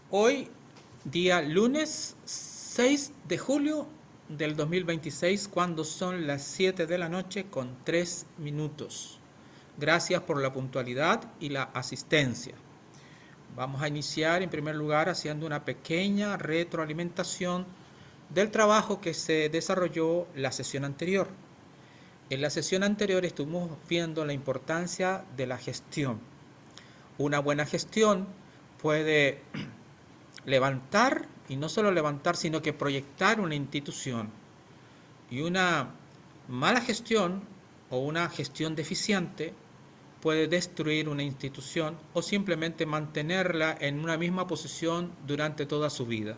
Hoy, día lunes 6 de julio del 2026, cuando son las 7 de la noche con 3 minutos. Gracias por la puntualidad y la asistencia. Vamos a iniciar en primer lugar haciendo una pequeña retroalimentación del trabajo que se desarrolló la sesión anterior. En la sesión anterior estuvimos viendo la importancia de la gestión. Una buena gestión puede levantar, y no solo levantar, sino que proyectar una institución. Y una mala gestión o una gestión deficiente puede destruir una institución o simplemente mantenerla en una misma posición durante toda su vida.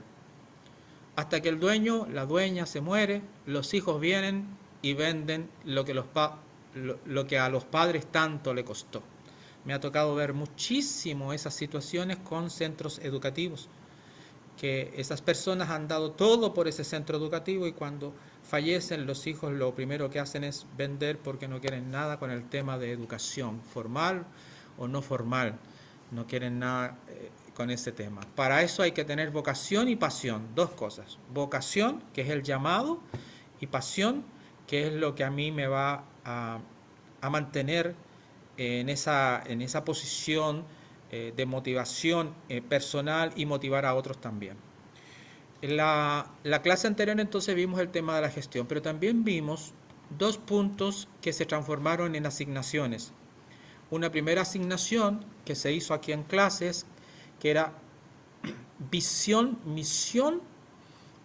Hasta que el dueño, la dueña se muere, los hijos vienen y venden lo que a los padres tanto le costó. Me ha tocado ver muchísimo esas situaciones con centros educativos, que esas personas han dado todo por ese centro educativo y cuando fallecen los hijos lo primero que hacen es vender porque no quieren nada con el tema de educación formal o no formal, no quieren nada con ese tema. Para eso hay que tener vocación y pasión, dos cosas. Vocación, que es el llamado, y pasión, que es lo que a mí me va a mantener en esa posición de motivación personal y motivar a otros también. En la clase anterior entonces vimos el tema de la gestión, pero también vimos dos puntos que se transformaron en asignaciones. Una primera asignación que se hizo aquí en clases, que era visión, misión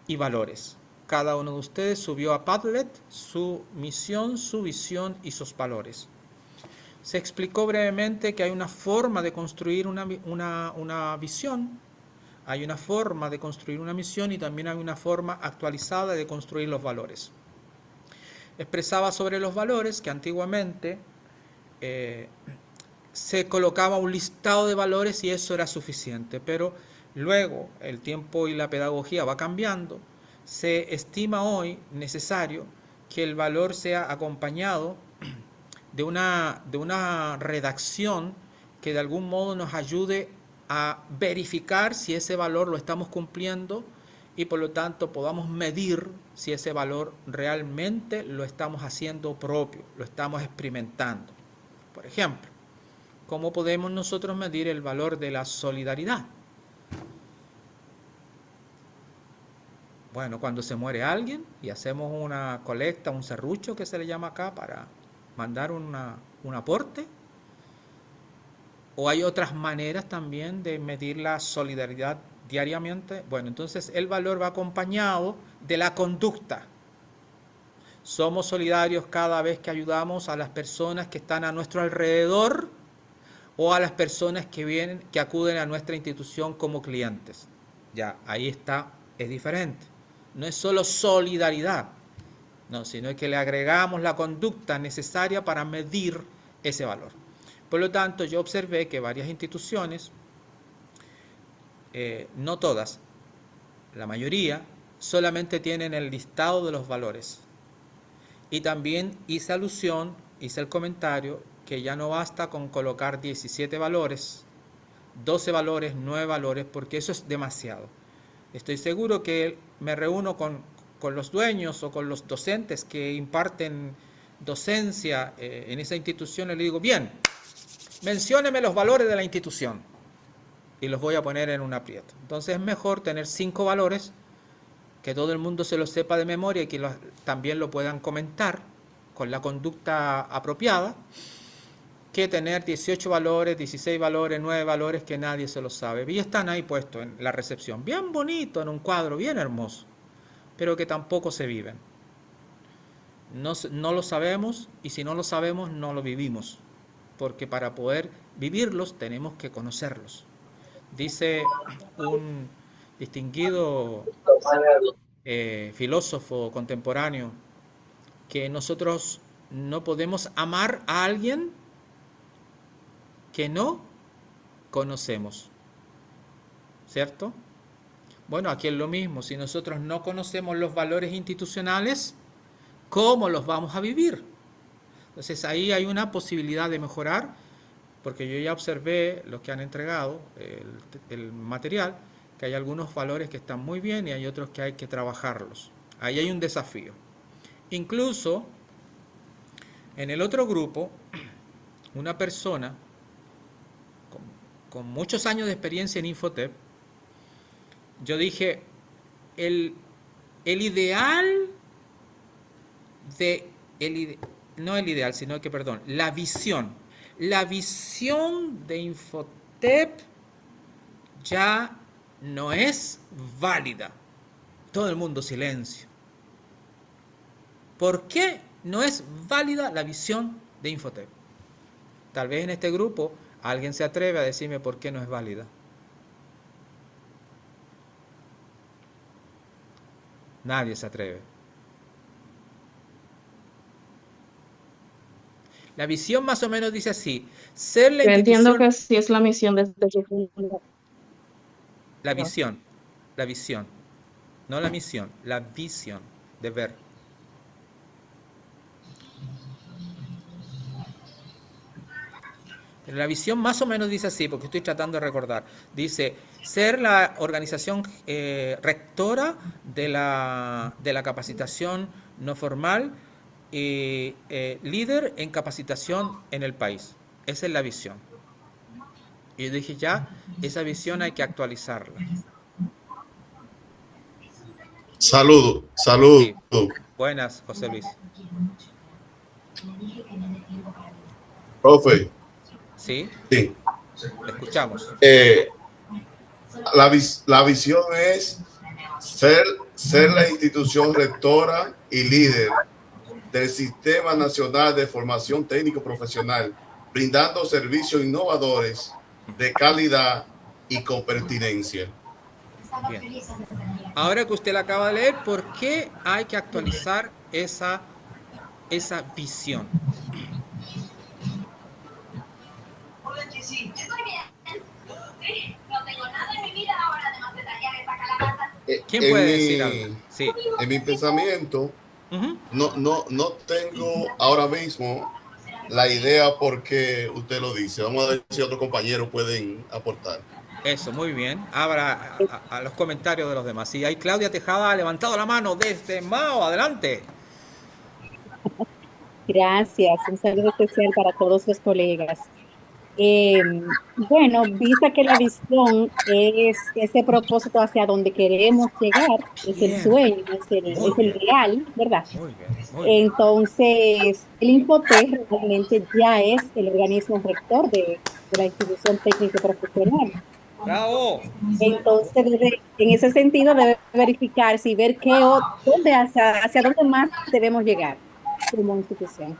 y valores. Cada uno de ustedes subió a Padlet su misión, su visión y sus valores. Se explicó brevemente que hay una forma de construir una visión, hay una forma de construir una misión y también hay una forma actualizada de construir los valores. Expresaba sobre los valores que antiguamente eh, se colocaba un listado de valores y eso era suficiente, pero luego el tiempo y la pedagogía va cambiando, se estima hoy necesario que el valor sea acompañado de una redacción que de algún modo nos ayude a verificar si ese valor lo estamos cumpliendo y por lo tanto podamos medir si ese valor realmente lo estamos haciendo propio, lo estamos experimentando. Por ejemplo, ¿cómo podemos nosotros medir el valor de la solidaridad? Bueno, cuando se muere alguien y hacemos una colecta, un serrucho que se le llama acá para mandar un aporte, o hay otras maneras también de medir la solidaridad diariamente. Bueno, entonces el valor va acompañado de la conducta. Somos solidarios cada vez que ayudamos a las personas que están a nuestro alrededor o a las personas que vienen, que acuden a nuestra institución como clientes. Ya, ahí está, es diferente. No es solo solidaridad, no, sino que le agregamos la conducta necesaria para medir ese valor. Por lo tanto, yo observé que varias instituciones, no todas, la mayoría, solamente tienen el listado de los valores. Y también hice alusión, hice el comentario que ya no basta con colocar 17 valores, 12 valores, 9 valores, porque eso es demasiado. Estoy seguro que me reúno con los dueños o con los docentes que imparten docencia en esa institución y le digo, bien, mencióneme los valores de la institución y los voy a poner en un aprieto. Entonces es mejor tener 5 valores, que todo el mundo se los sepa de memoria y que también lo puedan comentar con la conducta apropiada, que tener 18 valores, 16 valores, 9 valores que nadie se los sabe. Y están ahí puestos en la recepción, bien bonito, en un cuadro, bien hermoso, pero que tampoco se viven. No lo sabemos y si no lo sabemos no lo vivimos, porque para poder vivirlos tenemos que conocerlos. Dice un distinguido filósofo contemporáneo que nosotros no podemos amar a alguien que no conocemos, ¿cierto? Bueno, aquí es lo mismo, si nosotros no conocemos los valores institucionales, ¿cómo los vamos a vivir? Entonces ahí hay una posibilidad de mejorar, porque yo ya observé los que han entregado el material, que hay algunos valores que están muy bien y hay otros que hay que trabajarlos. Ahí hay un desafío. Incluso en el otro grupo, una persona con, con muchos años de experiencia en Infotep, yo dije, el, el ideal de, no el ideal, sino que, perdón, la visión de Infotep ya no es válida. Todo el mundo silencio. ¿Por qué no es válida la visión de Infotep? Tal vez en este grupo alguien se atreve a decirme por qué no es válida. Nadie se atreve. La visión más o menos dice así, ser la Yo entiendo institución, que sí es la misión desde su fundación. la visión, la visión, no la misión, la visión de ver. Pero la visión más o menos dice así, porque estoy tratando de recordar. Dice, ser la organización rectora de la capacitación no formal y líder en capacitación en el país. Esa es la visión. Y yo dije, ya, esa visión hay que actualizarla. Saludo, saludo. Sí, buenas, José Luis. Profe, Sí, sí. te escuchamos. Eh, la visión es ser, ser la institución rectora y líder del Sistema Nacional de Formación Técnico Profesional, brindando servicios innovadores de calidad y con pertinencia. Bien. Ahora que usted la acaba de leer, ¿por qué hay que actualizar esa visión? ¿Quién En puede decir algo? mi, Sí. en mi pensamiento, Ujú. no tengo ahora mismo la idea porque usted lo dice. Vamos a ver si otros compañeros pueden aportar. Eso, muy bien. Ahora a los comentarios de los demás. Sí, ahí Claudia Tejada ha levantado la mano desde Mao. Adelante. Gracias, un saludo especial para todos los colegas. Eh, bueno, vista que la visión es ese propósito hacia donde queremos llegar, es el Bien. sueño, Muy es el bien. real, ¿verdad? Muy bien. Muy bien. Entonces, el Infotec realmente ya es el organismo rector de la institución técnico profesional. Bravo. Entonces, en ese sentido, debe verificarse y ver hacia dónde más debemos llegar como institución.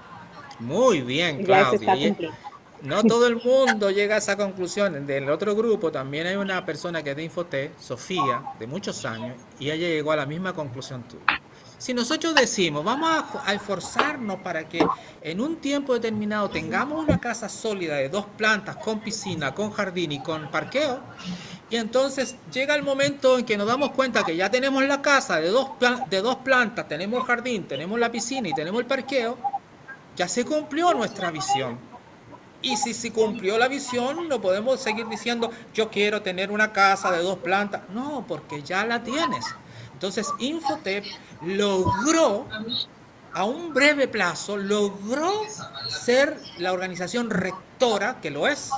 Muy bien, Ya eso Claudia. está cumplido. No todo el mundo llega a esa conclusión. Del otro grupo también hay una persona que es de Infotec, Sofía, de muchos años, y ella llegó a la misma conclusión tuya. Si nosotros decimos, vamos a esforzarnos para que en un tiempo determinado tengamos una casa sólida de 2 plantas, con piscina, con jardín y con parqueo, y entonces llega el momento en que nos damos cuenta que ya tenemos la casa de dos plantas, tenemos el jardín, tenemos la piscina y tenemos el parqueo, ya se cumplió nuestra visión. Y si se cumplió la visión, no podemos seguir diciendo, yo quiero tener una casa de 2 plantas. No, porque ya la tienes. Entonces, Infotep logró, a un breve plazo, logró ser la organización rectora, que lo es,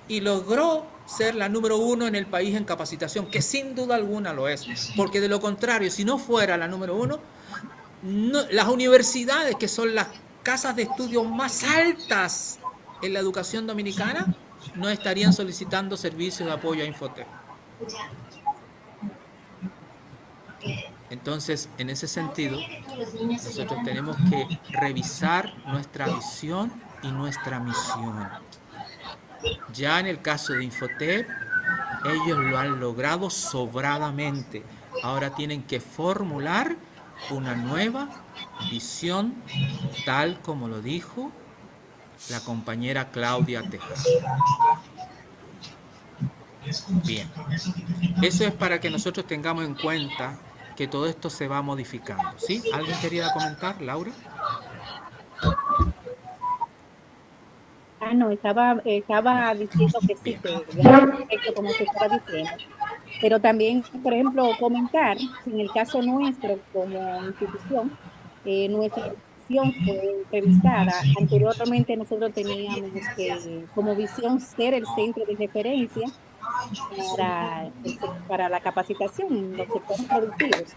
y logró ser la número 1 en el país en capacitación, que sin duda alguna lo es. Porque de lo contrario, si no fuera la número 1, no, las universidades, que son las casas de estudio más altas en la educación dominicana, no estarían solicitando servicios de apoyo a Infotec. Entonces, en ese sentido, nosotros tenemos que revisar nuestra visión y nuestra misión. Ya en el caso de Infotep, ellos lo han logrado sobradamente. Ahora tienen que formular una nueva visión, tal como lo dijo la compañera Claudia Tejada. Bien, eso es para que nosotros tengamos en cuenta que todo esto se va modificando. ¿Sí? ¿Alguien quería comentar, Laura? Ah, no, estaba diciendo que sí, Bien. que ya perfecto como se estaba diciendo. Pero también, por ejemplo, comentar que en el caso nuestro como institución, nuestra visión fue revisada. Anteriormente nosotros teníamos como visión ser el centro de referencia para la capacitación en los sectores productivos.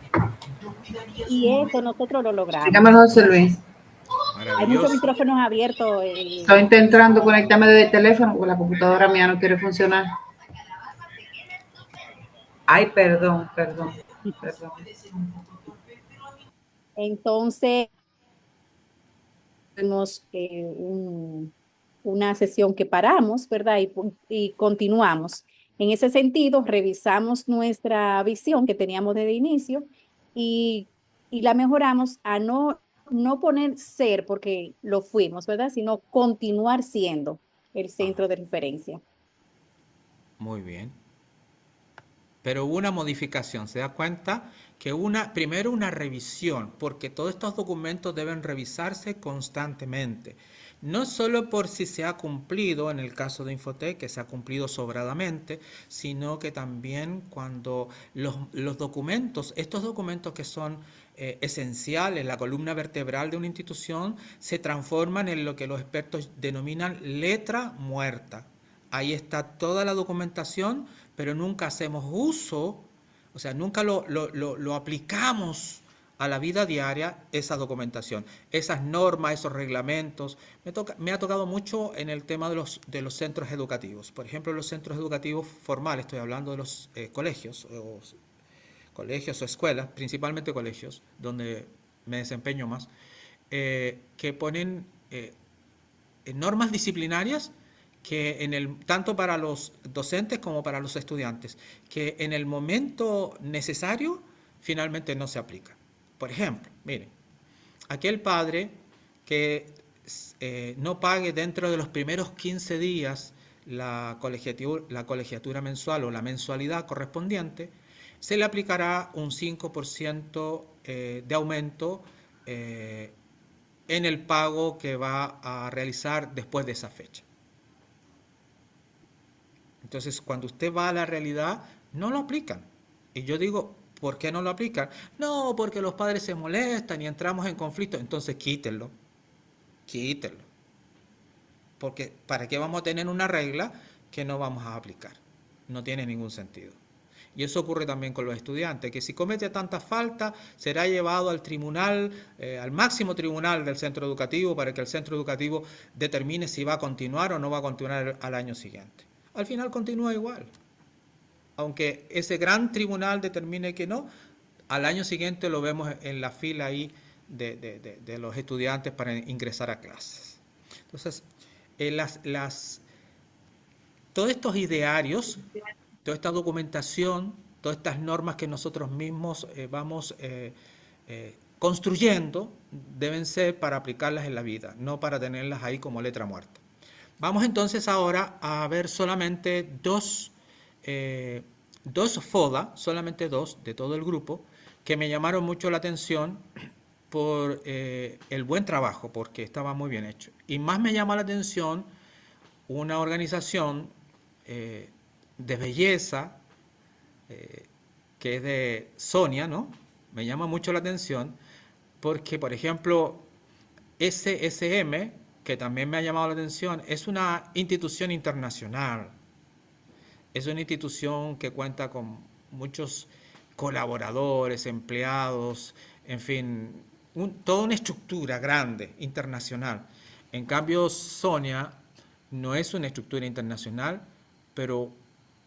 Y eso nosotros lo logramos. Dígame, José Luis. Hay muchos Maravilloso. micrófonos abiertos. Estoy intentando conectarme desde el teléfono porque la computadora mía no quiere funcionar. Ay, perdón. Entonces, tuvimos una sesión que paramos, ¿verdad? Y continuamos. En ese sentido, revisamos nuestra visión que teníamos desde el inicio y la mejoramos a no poner ser, porque lo fuimos, ¿verdad? Sino continuar siendo el centro de referencia. Muy bien. Pero hubo una modificación, ¿se da cuenta? Que primero una revisión, porque todos estos documentos deben revisarse constantemente. No solo por si se ha cumplido, en el caso de Infotec, que se ha cumplido sobradamente, sino que también cuando los documentos, estos documentos que son esenciales, la columna vertebral de una institución, se transforman en lo que los expertos denominan letra muerta. Ahí está toda la documentación, pero nunca hacemos uso, o sea, nunca lo aplicamos a la vida diaria, esa documentación, esas normas, esos reglamentos. Me ha tocado mucho en el tema de los centros educativos. Por ejemplo, los centros educativos formales, estoy hablando de los colegios o escuelas, principalmente colegios, donde me desempeño más, que ponen normas disciplinarias que tanto para los docentes como para los estudiantes, que en el momento necesario finalmente no se aplica. Por ejemplo, miren, aquel padre que no pague dentro de los primeros 15 días la colegiatura mensual o la mensualidad correspondiente, se le aplicará un 5% de aumento en el pago que va a realizar después de esa fecha. Entonces, cuando usted va a la realidad, no lo aplican. Y yo digo, ¿por qué no lo aplican? No, porque los padres se molestan y entramos en conflicto. Entonces, quítenlo. Porque ¿para qué vamos a tener una regla que no vamos a aplicar? No tiene ningún sentido. Y eso ocurre también con los estudiantes, que si comete tanta falta, será llevado al tribunal, al máximo tribunal del centro educativo, para que el centro educativo determine si va a continuar o no va a continuar al año siguiente. Al final continúa igual. Aunque ese gran tribunal determine que no, al año siguiente lo vemos en la fila ahí de los estudiantes para ingresar a clases. Entonces, todos estos idearios, toda esta documentación, todas estas normas que nosotros mismos vamos construyendo, deben ser para aplicarlas en la vida, no para tenerlas ahí como letra muerta. Vamos entonces ahora a ver solamente dos FODA, solamente dos de todo el grupo, que me llamaron mucho la atención por el buen trabajo, porque estaba muy bien hecho. Y más me llama la atención una organización de belleza, que es de Sonia, ¿no? Me llama mucho la atención porque, por ejemplo, SSM, que también me ha llamado la atención, es una institución internacional. Es una institución que cuenta con muchos colaboradores, empleados, en fin, toda una estructura grande, internacional. En cambio, Sonia no es una estructura internacional, pero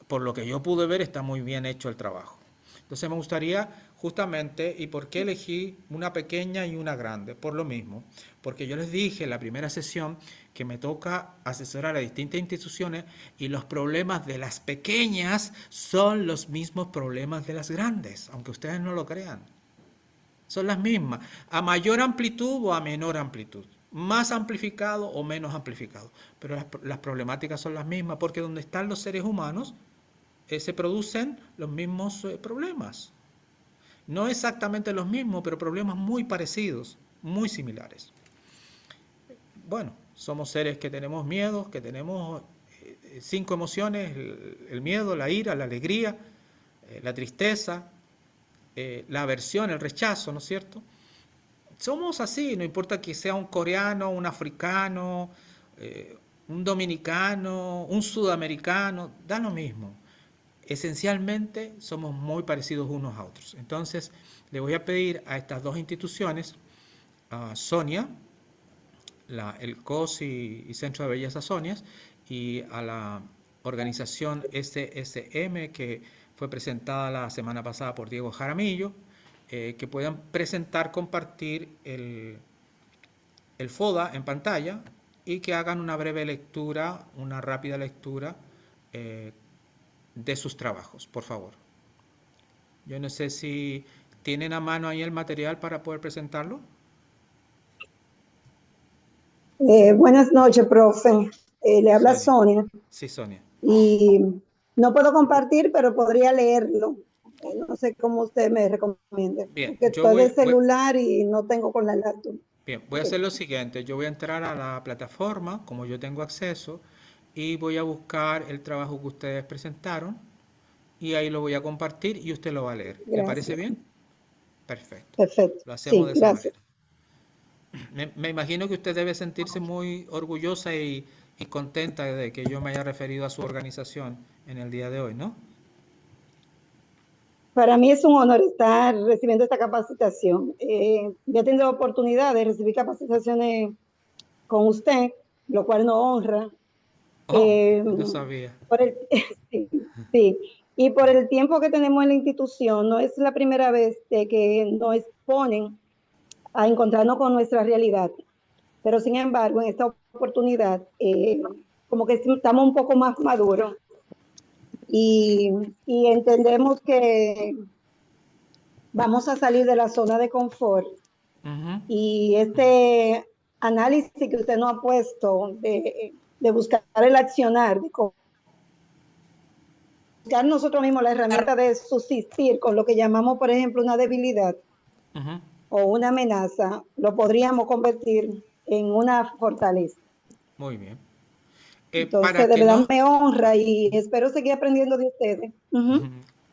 por lo que yo pude ver está muy bien hecho el trabajo. Entonces me gustaría justamente, ¿y por qué elegí una pequeña y una grande? Por lo mismo, porque yo les dije en la primera sesión que me toca asesorar a distintas instituciones y los problemas de las pequeñas son los mismos problemas de las grandes, aunque ustedes no lo crean. Son las mismas, a mayor amplitud o a menor amplitud, más amplificado o menos amplificado, pero las problemáticas son las mismas, porque donde están los seres humanos se producen los mismos problemas. No exactamente los mismos, pero problemas muy parecidos, muy similares. Bueno, somos seres que tenemos miedos, que tenemos 5 emociones, el miedo, la ira, la alegría, la tristeza, la aversión, el rechazo, ¿no es cierto? Somos así, no importa que sea un coreano, un africano, un dominicano, un sudamericano, da lo mismo. Esencialmente somos muy parecidos unos a otros. Entonces, le voy a pedir a estas dos instituciones, a Sonia, el COS y Centro de Belleza Sonias, y a la organización SSM, que fue presentada la semana pasada por Diego Jaramillo, que puedan presentar, compartir el FODA en pantalla y que hagan una breve lectura, una rápida lectura de sus trabajos, por favor. Yo no sé si tienen a mano ahí el material para poder presentarlo. Buenas noches, profe. Le habla Sonia. Sí, Sonia. Y no puedo compartir, pero podría leerlo. No sé cómo usted me recomiende. Bien, porque estoy de celular y no tengo con la laptop. Bien, voy a hacer lo siguiente. Yo voy a entrar a la plataforma, como yo tengo acceso, y voy a buscar el trabajo que ustedes presentaron, y ahí lo voy a compartir y usted lo va a leer. Gracias. ¿Le parece bien? Perfecto. Perfecto. Lo hacemos de esa gracias. manera. Me imagino que usted debe sentirse muy orgullosa y contenta de que yo me haya referido a su organización en el día de hoy, ¿no? Para mí es un honor estar recibiendo esta capacitación. Ya he tenido oportunidad de recibir capacitaciones con usted, lo cual nos honra. No sabía. Sí, sí. Y por el tiempo que tenemos en la institución, no es la primera vez que nos exponen a encontrarnos con nuestra realidad. Pero sin embargo, en esta oportunidad, como que estamos un poco más maduros y entendemos que vamos a salir de la zona de confort. Y este análisis que usted nos ha puesto de buscar el accionar, de buscar nosotros mismos la herramienta de subsistir con lo que llamamos, por ejemplo, una debilidad o una amenaza, lo podríamos convertir en una fortaleza. Muy bien. Entonces, de verdad me honra y espero seguir aprendiendo de ustedes.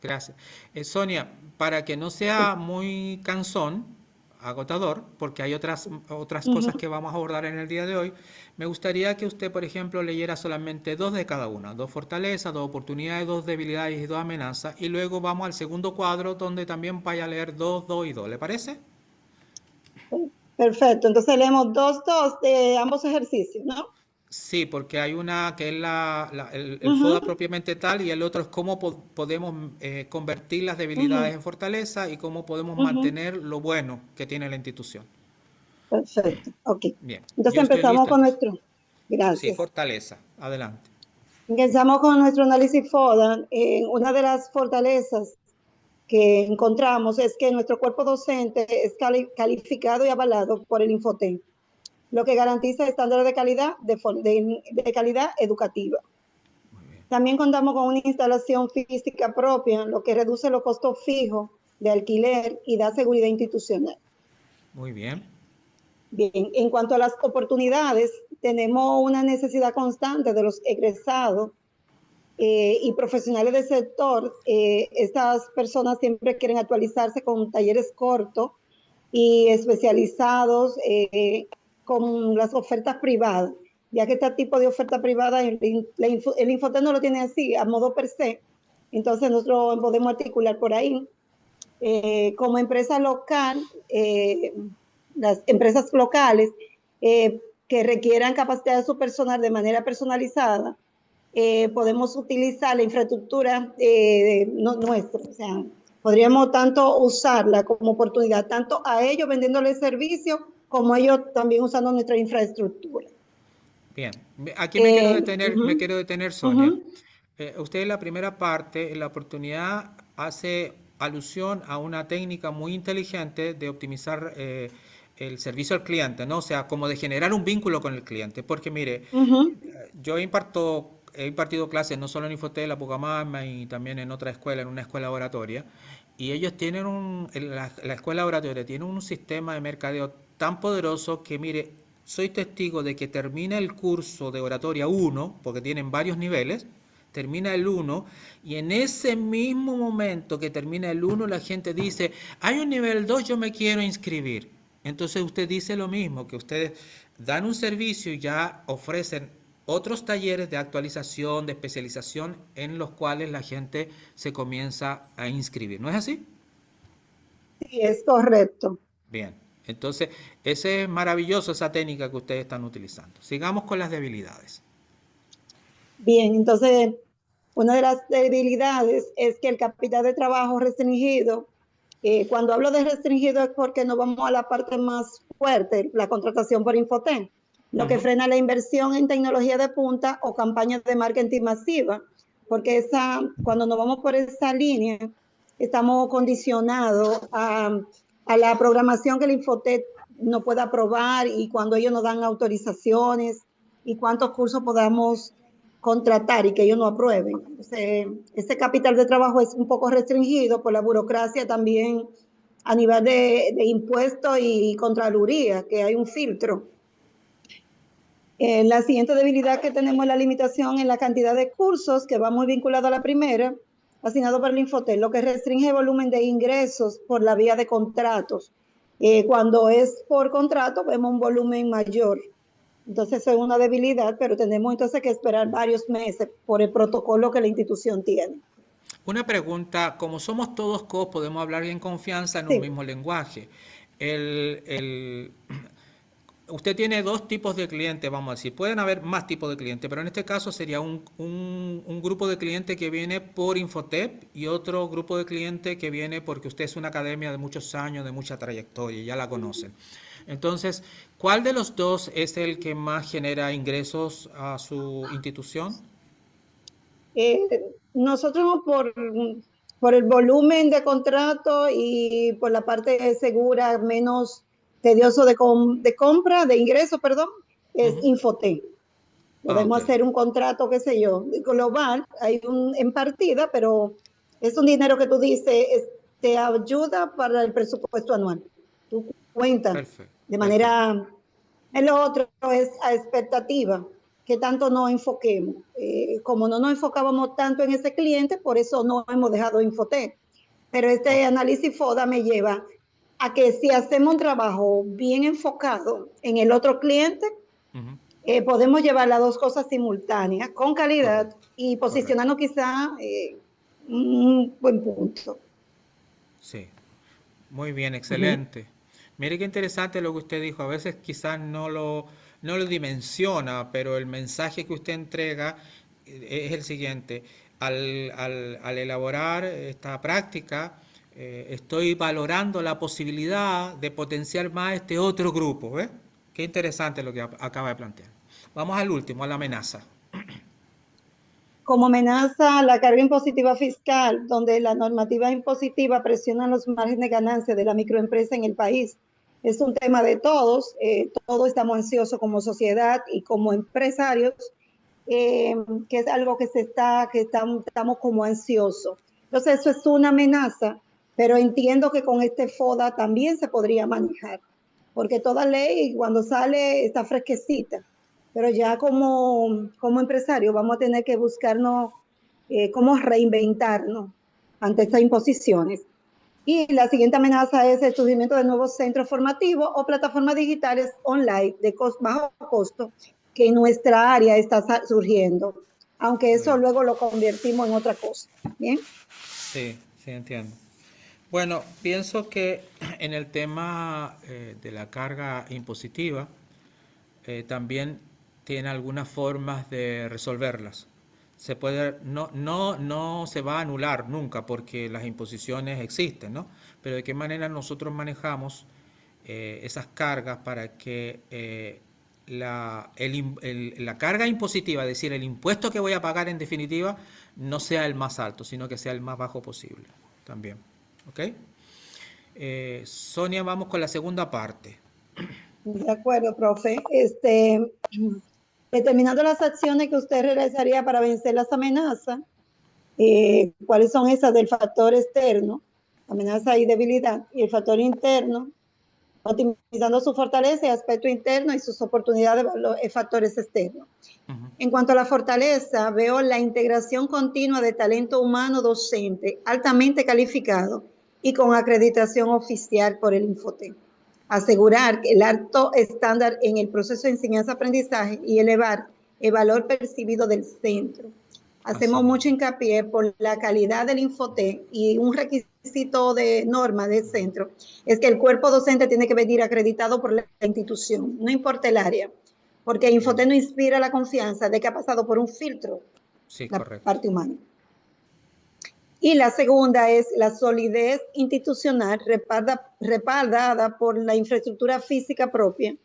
Gracias. Sonia, para que no sea muy cansón, agotador, porque hay otras cosas que vamos a abordar en el día de hoy, me gustaría que usted, por ejemplo, leyera solamente dos de cada una, dos fortalezas, dos oportunidades, dos debilidades y dos amenazas, y luego vamos al segundo cuadro donde también vaya a leer dos, dos y dos. ¿Le parece? Perfecto, entonces leemos dos de ambos ejercicios, ¿no? Sí, porque hay una que es el FODA propiamente tal, y el otro es cómo podemos convertir las debilidades en fortaleza y cómo podemos mantener lo bueno que tiene la institución. Perfecto, ok. Bien. Entonces empezamos con nuestro... Gracias. Sí, fortaleza. Adelante. Empezamos con nuestro análisis FODA. Una de las fortalezas que encontramos es que nuestro cuerpo docente es calificado y avalado por el Infoten, lo que garantiza estándares de calidad, de calidad educativa. También contamos con una instalación física propia, lo que reduce los costos fijos de alquiler y da seguridad institucional. Muy bien. Bien, en cuanto a las oportunidades, tenemos una necesidad constante de los egresados y profesionales del sector. Estas personas siempre quieren actualizarse con talleres cortos y especializados con las ofertas privadas, ya que este tipo de oferta privada el Infoten no lo tiene así, a modo per se. Entonces nosotros podemos articular por ahí. Como empresa local, las empresas locales que requieran capacidad de su personal de manera personalizada, podemos utilizar la infraestructura nuestra. O sea, podríamos tanto usarla como oportunidad, tanto a ellos vendiéndoles servicios, como ellos también usando nuestra infraestructura. Bien, aquí me quiero detener, Sonia. Usted en la primera parte, en la oportunidad, hace alusión a una técnica muy inteligente de optimizar el servicio al cliente, ¿no? O sea, como de generar un vínculo con el cliente. Porque mire, yo he impartido clases no solo en Infotel, la Pucamama y también en otra escuela, en una escuela oratoria, y ellos tienen la escuela oratoria tiene un sistema de mercadeo tan poderoso que, mire, soy testigo de que termina el curso de oratoria 1, porque tienen varios niveles, termina el 1, y en ese mismo momento que termina el 1, la gente dice, hay un nivel 2, yo me quiero inscribir. Entonces usted dice lo mismo, que ustedes dan un servicio y ya ofrecen otros talleres de actualización, de especialización, en los cuales la gente se comienza a inscribir. ¿No es así? Sí, es correcto. Bien. Entonces, ese es maravilloso, esa técnica que ustedes están utilizando. Sigamos con las debilidades. Bien, entonces, una de las debilidades es que el capital de trabajo restringido, cuando hablo de restringido es porque no vamos a la parte más fuerte, la contratación por Infoten, lo que frena la inversión en tecnología de punta o campañas de marketing masiva, porque cuando nos vamos por esa línea, estamos condicionados a la programación que el Infoten no puede aprobar y cuando ellos nos dan autorizaciones y cuántos cursos podamos contratar y que ellos no aprueben. Entonces, ese capital de trabajo es un poco restringido por la burocracia también a nivel de impuestos y contraloría, que hay un filtro. La siguiente debilidad que tenemos es la limitación en la cantidad de cursos, que va muy vinculado a la primera, asignado por el Infotel, lo que restringe el volumen de ingresos por la vía de contratos. Cuando es por contrato, vemos un volumen mayor. Entonces es una debilidad, pero tenemos entonces que esperar varios meses por el protocolo que la institución tiene. Una pregunta, como somos todos co, podemos hablar en confianza en un Sí. mismo lenguaje. Usted tiene dos tipos de clientes, vamos a decir. Pueden haber más tipos de clientes, pero en este caso sería un grupo de clientes que viene por Infotep y otro grupo de clientes que viene porque usted es una academia de muchos años, de mucha trayectoria, ya la conocen. Entonces, ¿cuál de los dos es el que más genera ingresos a su institución? Nosotros por el volumen de contrato y por la parte segura, menos tedioso de compra, de ingreso, perdón, es Infoten. Podemos hacer un contrato, qué sé yo, global, hay en partida, pero es un dinero que tú dices, te ayuda para el presupuesto anual. Tú cuentas de manera... El otro es a expectativa, que tanto nos enfoquemos. Como no nos enfocábamos tanto en ese cliente, por eso no hemos dejado Infoten. Pero este análisis FODA me lleva a que si hacemos un trabajo bien enfocado en el otro cliente, podemos llevar las dos cosas simultáneas, con calidad y posicionarnos quizá un buen punto. Sí, muy bien, excelente. Mire qué interesante lo que usted dijo. A veces quizás no lo dimensiona, pero el mensaje que usted entrega es el siguiente. Al elaborar esta práctica, estoy valorando la posibilidad de potenciar más este otro grupo. ¿Ves? Qué interesante lo que acaba de plantear. Vamos al último, a la amenaza. Como amenaza la carga impositiva fiscal, donde la normativa impositiva presiona los márgenes de ganancia de la microempresa en el país. Es un tema de todos, todos estamos ansiosos como sociedad y como empresarios, que es algo que estamos como ansiosos. Entonces eso es una amenaza, pero entiendo que con este FODA también se podría manejar, porque toda ley cuando sale está fresquecita. Pero ya como empresario vamos a tener que buscarnos cómo reinventarnos ante estas imposiciones. Y la siguiente amenaza es el surgimiento de nuevos centros formativos o plataformas digitales online de bajo costo que en nuestra área está surgiendo, aunque eso luego lo convertimos en otra cosa. ¿Bien? Sí, sí, entiendo. Bueno, pienso que en el tema de la carga impositiva también tiene algunas formas de resolverlas. Se puede, no se va a anular nunca porque las imposiciones existen, ¿no? Pero de qué manera nosotros manejamos esas cargas para que la carga impositiva, es decir, el impuesto que voy a pagar en definitiva, no sea el más alto, sino que sea el más bajo posible también. ¿Ok? Sonia, vamos con la segunda parte. De acuerdo, profe. Determinando las acciones que usted realizaría para vencer las amenazas, cuáles son esas del factor externo, amenaza y debilidad, y el factor interno, optimizando su fortaleza y aspecto interno y sus oportunidades y factores externos. En cuanto a la fortaleza, veo la integración continua de talento humano docente altamente calificado y con acreditación oficial por el Infotep. Asegurar el alto estándar en el proceso de enseñanza-aprendizaje y elevar el valor percibido del centro. Hacemos mucho hincapié por la calidad del Infotep y un requisito de norma del centro es que el cuerpo docente tiene que venir acreditado por la institución, no importa el área, porque Infotep no inspira la confianza de que ha pasado por un filtro, Sí, la correcto. parte humana. Y la segunda es la solidez institucional respaldada por la infraestructura física propia,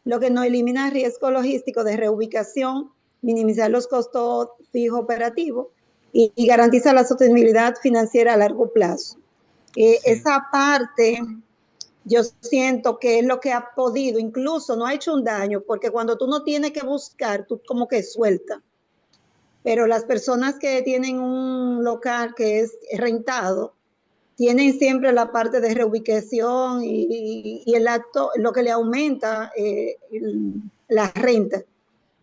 lo que no elimina riesgo logístico de reubicación, minimizar los costos fijos operativos y garantiza la sostenibilidad financiera a largo plazo. Sí. Esa parte yo siento que es lo que ha podido, incluso no ha hecho un daño, porque cuando tú no tienes que buscar, tú como que sueltas. Pero las personas que tienen un local que es rentado, tienen siempre la parte de reubicación y el acto, lo que le aumenta la renta.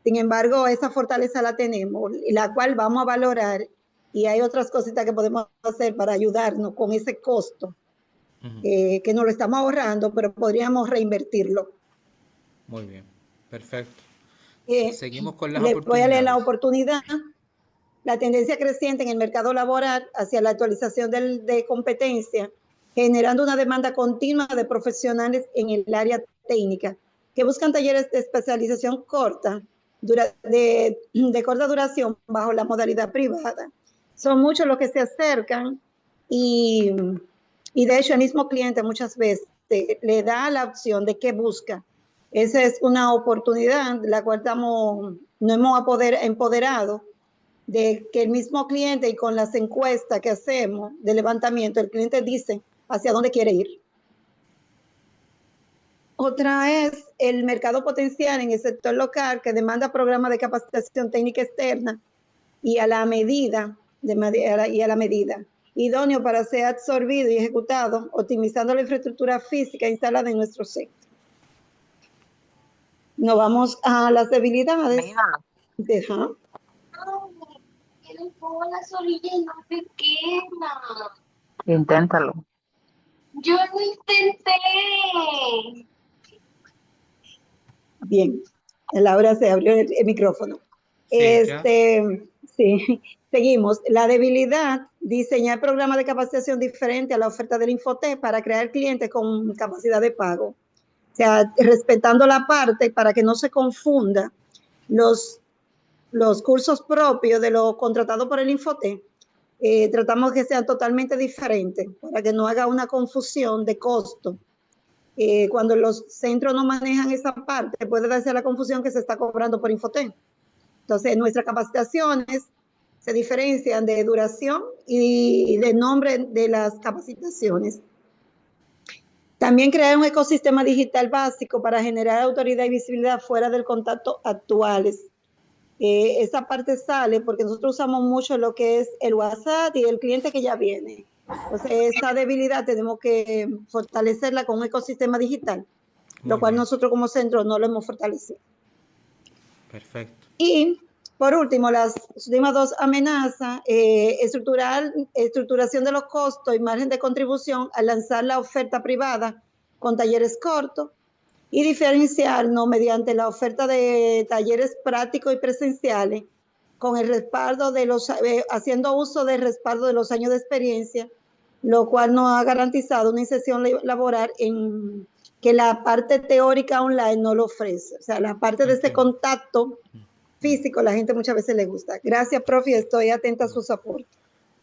Sin embargo, esa fortaleza la tenemos, la cual vamos a valorar, y hay otras cositas que podemos hacer para ayudarnos con ese costo, que nos lo estamos ahorrando, pero podríamos reinvertirlo. Muy bien, perfecto. Seguimos con las Les voy a leer la oportunidades. oportunidad. La tendencia creciente en el mercado laboral hacia la actualización de competencia, generando una demanda continua de profesionales en el área técnica, que buscan talleres de especialización corta, de corta duración bajo la modalidad privada. Son muchos los que se acercan y de hecho el mismo cliente muchas veces le da la opción de qué busca. Esa es una oportunidad la cual nos hemos empoderado de que el mismo cliente y con las encuestas que hacemos de levantamiento, el cliente dice hacia dónde quiere ir. Otra es el mercado potencial en el sector local que demanda programas de capacitación técnica externa y a la medida, idóneo para ser absorbido y ejecutado, optimizando la infraestructura física instalada en nuestro sector. Nos vamos a las debilidades. Deja. Las orillas no pequeñas. Inténtalo. Yo lo intenté. Bien, Laura se abrió el micrófono. Sí, seguimos. La debilidad, diseñar programas de capacitación diferente a la oferta del Infotep para crear clientes con capacidad de pago. O sea, respetando la parte para que no se confunda los cursos propios de lo contratado por el Infotep. Tratamos que sean totalmente diferentes para que no haga una confusión de costo. Cuando los centros no manejan esa parte, puede darse la confusión que se está cobrando por Infotep. Entonces, nuestras capacitaciones se diferencian de duración y de nombre de las capacitaciones. También crear un ecosistema digital básico para generar autoridad y visibilidad fuera del contacto actuales. Esa parte sale porque nosotros usamos mucho lo que es el WhatsApp y el cliente que ya viene. Entonces, esa debilidad tenemos que fortalecerla con un ecosistema digital, lo cual nosotros como centro no lo hemos fortalecido. Perfecto. Y, por último, las últimas dos amenazas, estructuración de los costos y margen de contribución al lanzar la oferta privada con talleres cortos y diferenciarnos mediante la oferta de talleres prácticos y presenciales con el respaldo de haciendo uso del respaldo de los años de experiencia, lo cual nos ha garantizado una inserción laboral en que la parte teórica online no lo ofrece. O sea, la parte de ese contacto físico, la gente muchas veces le gusta. Gracias, profe, estoy atenta a sus aportes.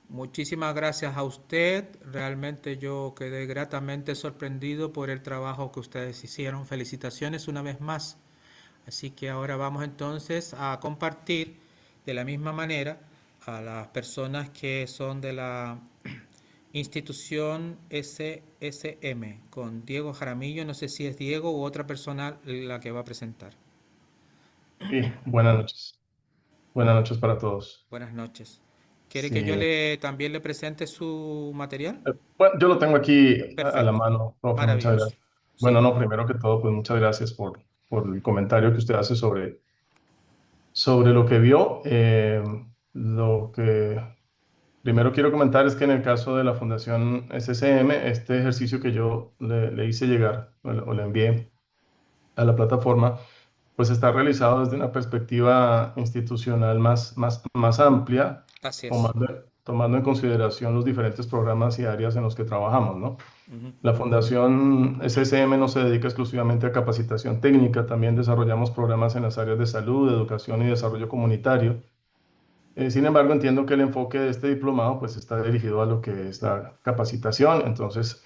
Muchísimas gracias a usted. Realmente yo quedé gratamente sorprendido por el trabajo que ustedes hicieron. Felicitaciones una vez más. Así que ahora vamos entonces a compartir de la misma manera a las personas que son de la institución SSM con Diego Jaramillo. No sé si es Diego u otra persona la que va a presentar. Sí, buenas noches. Buenas noches para todos. Buenas noches. ¿Quiere Sí. que yo también le presente su material? Bueno, yo lo tengo aquí a la Perfecto. mano, profe, muchas Maravilloso. gracias. Bueno, Sí, no, primero que todo, pues muchas gracias por el comentario que usted hace sobre lo que vio. Lo que primero quiero comentar es que en el caso de la Fundación SCM, este ejercicio que yo le hice llegar o le envié a la plataforma, pues está realizado desde una perspectiva institucional más amplia, así es. tomando en consideración los diferentes programas y áreas en los que trabajamos, ¿no? Ujú. La Fundación SSM no se dedica exclusivamente a capacitación técnica, también desarrollamos programas en las áreas de salud, educación y desarrollo comunitario. Sin embargo, entiendo que el enfoque de este diplomado pues está dirigido a lo que es la capacitación. Entonces,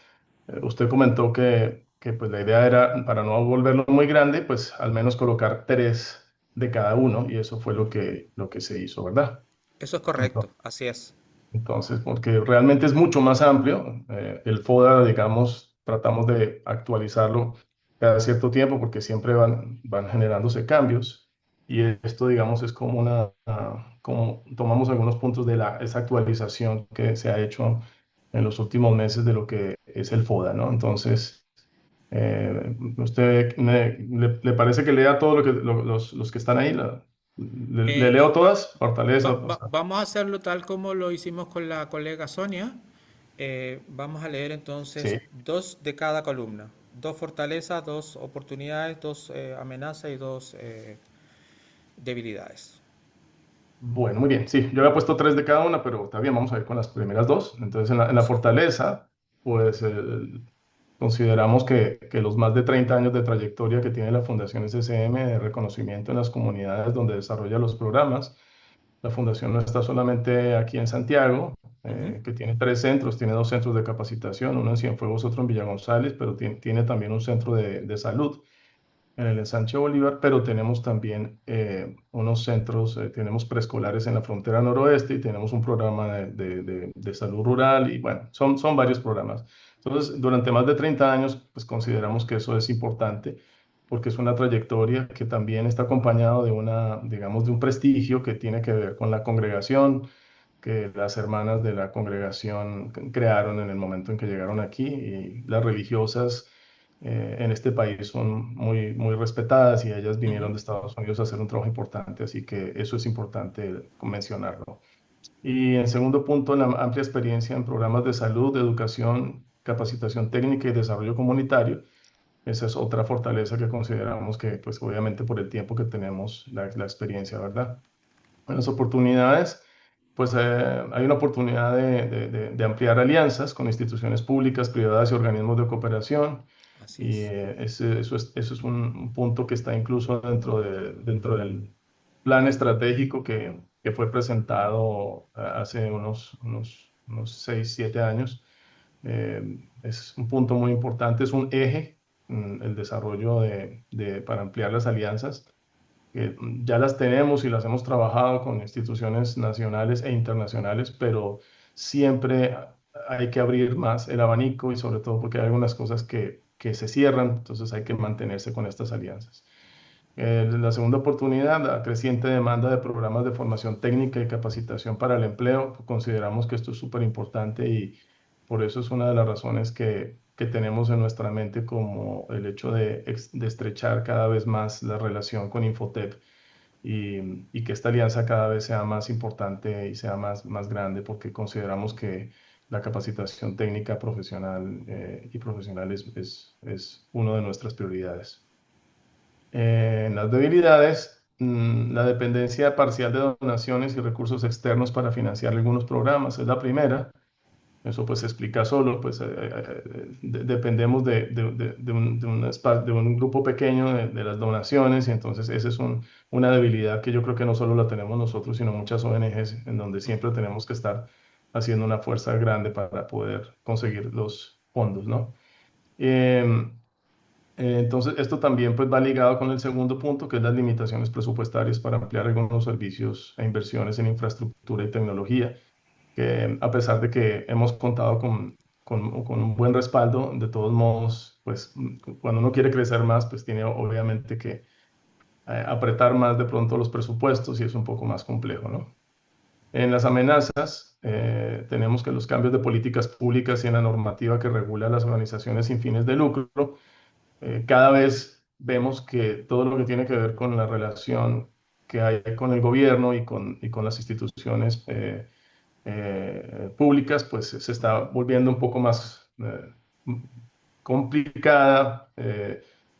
usted comentó que pues la idea era, para no volverlo muy grande, pues al menos colocar tres de cada uno, y eso fue lo que se hizo, ¿verdad? Eso es correcto, así es. Entonces, porque realmente es mucho más amplio, el FODA, digamos, tratamos de actualizarlo cada cierto tiempo porque siempre van generándose cambios y esto, digamos, es como como tomamos algunos puntos de esa actualización que se ha hecho en los últimos meses de lo que es el FODA, ¿no? Entonces, ¿usted le parece que lea todo los que están ahí? ¿Le Eh, leo todas? Fortaleza. vamos a hacerlo tal como lo hicimos con la colega Sonia. Vamos a leer Sí. entonces dos de cada columna. Dos fortalezas, dos oportunidades, dos amenazas y dos debilidades. Bueno, muy bien. Sí, yo había puesto tres de cada una, pero está bien, vamos a ir con las primeras dos. Entonces, en la fortaleza, pues consideramos que los más de 30 años de trayectoria que tiene la Fundación SSM de reconocimiento en las comunidades donde desarrolla los programas, la Fundación no está solamente aquí en Santiago, Ujú. que tiene tres centros, tiene dos centros de capacitación, uno en Cienfuegos, otro en Villa González, pero tiene también un centro de salud en el ensanche Bolívar, pero tenemos también unos centros, tenemos preescolares en la frontera noroeste y tenemos un programa de salud rural y bueno, son varios programas. Entonces, durante más de 30 años, pues consideramos que eso es importante porque es una trayectoria que también está acompañado digamos, de un prestigio que tiene que ver con la congregación, que las hermanas de la congregación crearon en el momento en que llegaron aquí y las religiosas en este país son muy respetadas y ellas vinieron Ujú. de Estados Unidos a hacer un trabajo importante, así que eso es importante mencionarlo. Y en segundo punto, la amplia experiencia en programas de salud, de educación, capacitación técnica y desarrollo comunitario. Esa es otra fortaleza que consideramos que, pues obviamente por el tiempo que tenemos, la experiencia, ¿verdad? En las oportunidades, pues hay una oportunidad de ampliar alianzas con instituciones públicas, privadas y organismos de cooperación. Así Y es. eso es un punto que está incluso dentro del plan estratégico que fue presentado hace unos 6, 7 años. Es un punto muy importante, es un eje, el desarrollo para ampliar las alianzas que ya las tenemos y las hemos trabajado con instituciones nacionales e internacionales, pero siempre hay que abrir más el abanico y sobre todo porque hay algunas cosas que se cierran, entonces hay que mantenerse con estas alianzas. La segunda oportunidad, la creciente demanda de programas de formación técnica y capacitación para el empleo. Consideramos que esto es súper importante y por eso es una de las razones que tenemos en nuestra mente como el hecho de estrechar cada vez más la relación con Infotep y que esta alianza cada vez sea más importante y sea más grande porque consideramos que la capacitación técnica profesional y profesional es una de nuestras prioridades. En las debilidades, la dependencia parcial de donaciones y recursos externos para financiar algunos programas es la primera. Eso pues se explica solo, pues dependemos de un grupo pequeño de las donaciones y entonces esa es una debilidad que yo creo que no solo la tenemos nosotros, sino muchas ONGs en donde siempre tenemos que estar haciendo una fuerza grande para poder conseguir los fondos, ¿no? Em, entonces, esto también pues va ligado con el segundo punto, que es las limitaciones presupuestarias para ampliar algunos servicios e inversiones en infraestructura y tecnología, que a pesar de que hemos contado con un buen respaldo, de todos modos, pues cuando uno quiere crecer más, pues tiene obviamente que apretar más de pronto los presupuestos y es un poco más complejo, ¿no? En las amenazas, tenemos que los cambios de políticas públicas y en la normativa que regula las organizaciones sin fines de lucro cada vez vemos que todo lo que tiene que ver con la relación que hay con el gobierno y con las instituciones públicas, pues se está volviendo un poco más complicada,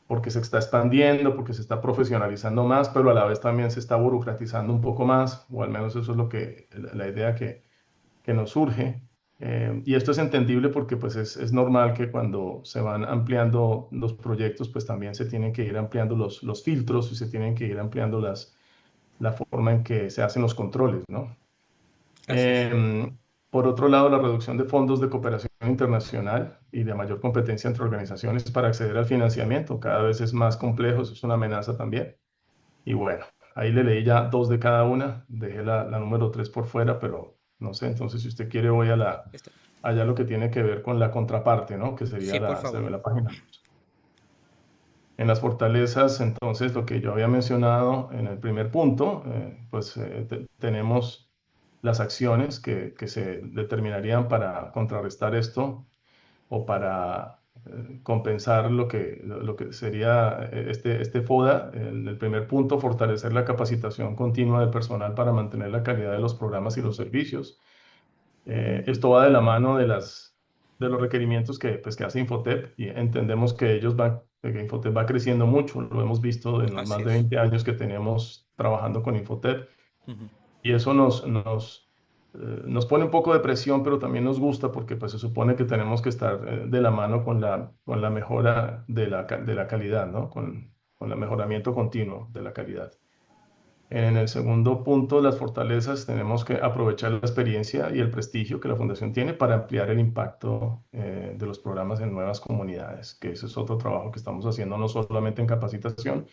porque se está expandiendo, porque se está profesionalizando más, pero a la vez también se está burocratizando un poco más, o al menos eso es lo que, la idea que nos surge. Y esto es entendible porque pues es normal que cuando se van ampliando los proyectos, pues también se tienen que ir ampliando los filtros y se tienen que ir ampliando la forma en que se hacen los controles, ¿no? Así es. Por otro lado, la reducción de fondos de cooperación internacional y de mayor competencia entre organizaciones para acceder al financiamiento cada vez es más complejo, eso es una amenaza también. Y bueno, ahí le leí ya 2 de cada una, dejé la número 3 por fuera, pero no sé, entonces si usted quiere voy allá lo que tiene que ver con la contraparte, ¿no? Que sería Sí, por se ve favor. la página. En las fortalezas, entonces, lo que yo había mencionado en el primer punto, pues tenemos las acciones que se determinarían para contrarrestar esto o para compensar lo que sería este FODA. El primer punto, fortalecer la capacitación continua del personal para mantener la calidad de los programas y los servicios. Esto va de la mano de los requerimientos pues, que hace Infotep, y entendemos que que Infotep va creciendo mucho, lo hemos visto en los Así más de es. 20 años que tenemos trabajando con Infotep, Ujú. y eso nos pone un poco de presión, pero también nos gusta porque pues, se supone que tenemos que estar de la mano con la mejora de la calidad, ¿no? Con el mejoramiento continuo de la calidad. En el segundo punto, las fortalezas, tenemos que aprovechar la experiencia y el prestigio que la Fundación tiene para ampliar el impacto de los programas en nuevas comunidades, que ese es otro trabajo que estamos haciendo no solamente en capacitación,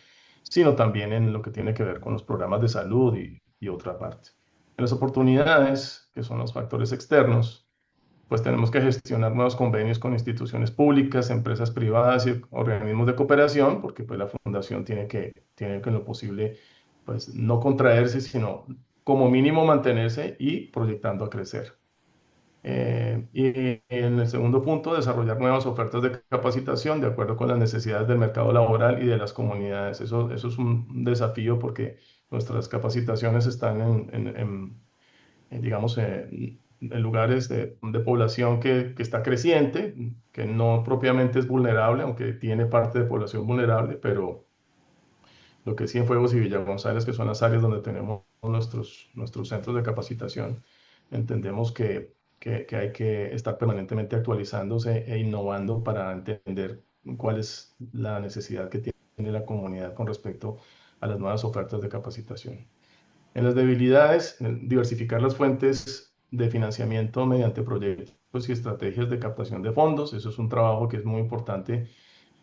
sino también en lo que tiene que ver con los programas de salud y otra parte. En las oportunidades, que son los factores externos, pues tenemos que gestionar nuevos convenios con instituciones públicas, empresas privadas y organismos de cooperación, porque pues la Fundación tiene que en lo posible pues no contraerse, sino como mínimo mantenerse y proyectando a crecer. Y en el segundo punto, desarrollar nuevas ofertas de capacitación de acuerdo con las necesidades del mercado laboral y de las comunidades. Eso es un desafío porque nuestras capacitaciones están digamos, en lugares de población que está creciente, que no propiamente es vulnerable, aunque tiene parte de población vulnerable, pero lo que sí en Fuegos y Villa González, que son las áreas donde tenemos nuestros centros de capacitación, entendemos que hay que estar permanentemente actualizándose e innovando para entender cuál es la necesidad que tiene la comunidad con respecto a las nuevas ofertas de capacitación. En las debilidades, diversificar las fuentes de financiamiento mediante proyectos y estrategias de captación de fondos. Eso es un trabajo que es muy importante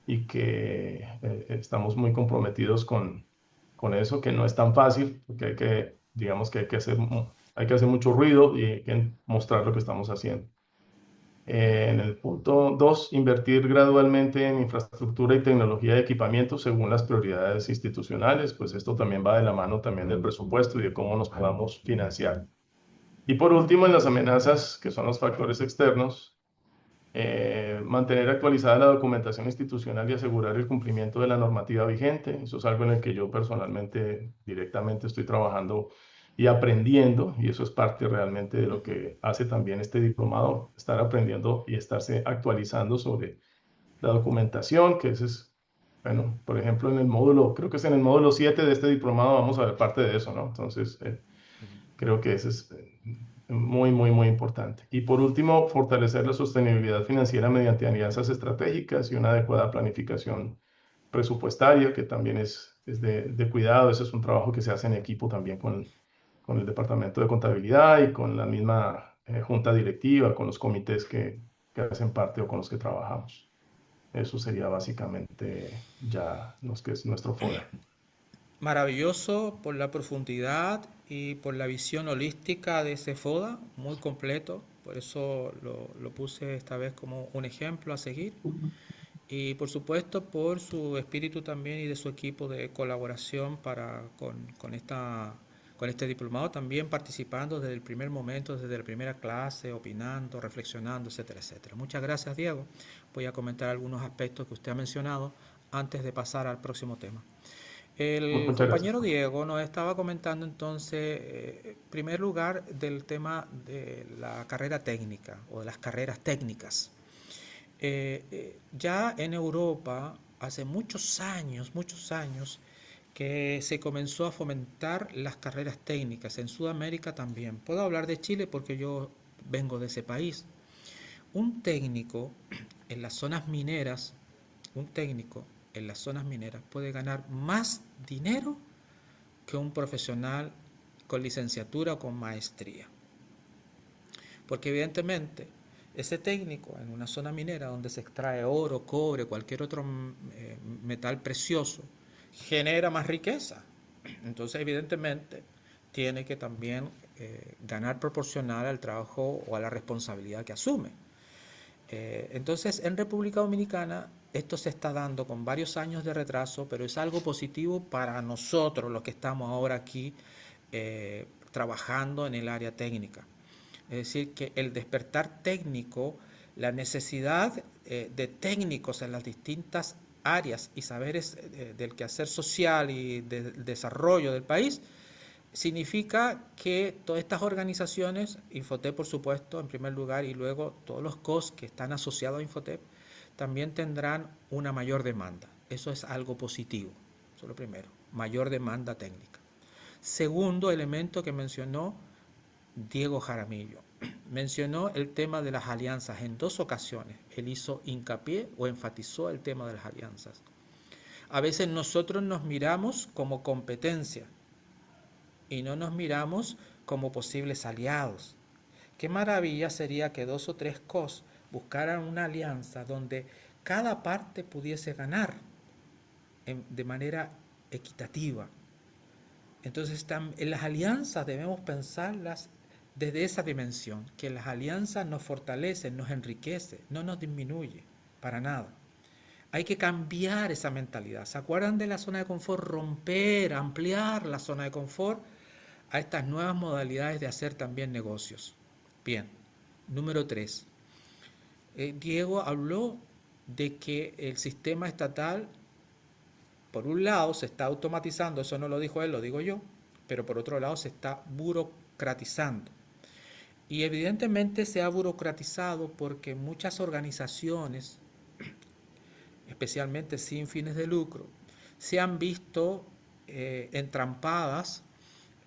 y que estamos muy comprometidos con eso, que no es tan fácil, porque digamos que hay que hacer mucho ruido y hay que mostrar lo que estamos haciendo. En el punto 2, invertir gradualmente en infraestructura y tecnología de equipamiento según las prioridades institucionales, pues esto también va de la mano también del presupuesto y de cómo nos podamos financiar. Y por último, en las amenazas, que son los factores externos, mantener actualizada la documentación institucional y asegurar el cumplimiento de la normativa vigente. Eso es algo en el que yo personalmente directamente estoy trabajando y aprendiendo, y eso es parte realmente de lo que hace también este diplomado, estar aprendiendo y estarse actualizando sobre la documentación, que ese es, bueno, por ejemplo, en el módulo, creo que es en el módulo 7 de este diplomado, vamos a ver parte de eso, ¿no? Entonces, creo que ese es muy, muy, muy importante. Y por último, fortalecer la sostenibilidad financiera mediante alianzas estratégicas y una adecuada planificación presupuestaria, que también es de cuidado. Ese es un trabajo que se hace en equipo también con el Departamento de Contabilidad y con la misma junta directiva, con los comités que hacen parte o con los que trabajamos. Eso sería básicamente ya lo que es nuestro FODA. Maravilloso por la profundidad y por la visión holística de ese FODA, muy completo, por eso lo puse esta vez como un ejemplo a seguir. Y por supuesto por su espíritu también y de su equipo de colaboración con este diplomado, también participando desde el primer momento, desde la primera clase, opinando, reflexionando, etcétera, etcétera. Muchas gracias, Diego. Voy a comentar algunos aspectos que usted ha mencionado antes de pasar al próximo tema. El Muchas gracias. compañero Diego nos estaba comentando entonces, en primer lugar, del tema de la carrera técnica o de las carreras técnicas. Ya en Europa, hace muchos años, que se comenzó a fomentar las carreras técnicas, en Sudamérica también. Puedo hablar de Chile porque yo vengo de ese país. Un técnico en las zonas mineras, un técnico en las zonas mineras puede ganar más dinero que un profesional con licenciatura o con maestría. Porque evidentemente ese técnico en una zona minera donde se extrae oro, cobre, cualquier otro metal precioso, genera más riqueza. Entonces evidentemente tiene que también ganar proporcional al trabajo o a la responsabilidad que asume. Entonces en República Dominicana esto se está dando con varios años de retraso, pero es algo positivo para nosotros los que estamos ahora aquí trabajando en el área técnica. Es decir, que el despertar técnico, la necesidad de técnicos en las distintas áreas y saberes del quehacer social y del desarrollo del país, significa que todas estas organizaciones, Infotep por supuesto en primer lugar y luego todos los COS que están asociados a Infotep, también tendrán una mayor demanda. Eso es algo positivo, eso es lo primero, mayor demanda técnica. Segundo elemento que mencionó Diego Jaramillo, mencionó el tema de las alianzas en 2 ocasiones. Él hizo hincapié o enfatizó el tema de las alianzas. A veces nosotros nos miramos como competencia y no nos miramos como posibles aliados. Qué maravilla sería que 2 o 3 COS buscaran una alianza donde cada parte pudiese ganar de manera equitativa. Entonces, en las alianzas debemos pensarlas desde esa dimensión, que las alianzas nos fortalecen, nos enriquecen, no nos disminuye, para nada. Hay que cambiar esa mentalidad. ¿Se acuerdan de la zona de confort? Romper, ampliar la zona de confort a estas nuevas modalidades de hacer también negocios. Bien, número 3. Diego habló de que el sistema estatal, por un lado, se está automatizando, eso no lo dijo él, lo digo yo, pero por otro lado se está burocratizando. Y evidentemente se ha burocratizado porque muchas organizaciones, especialmente sin fines de lucro, se han visto entrampadas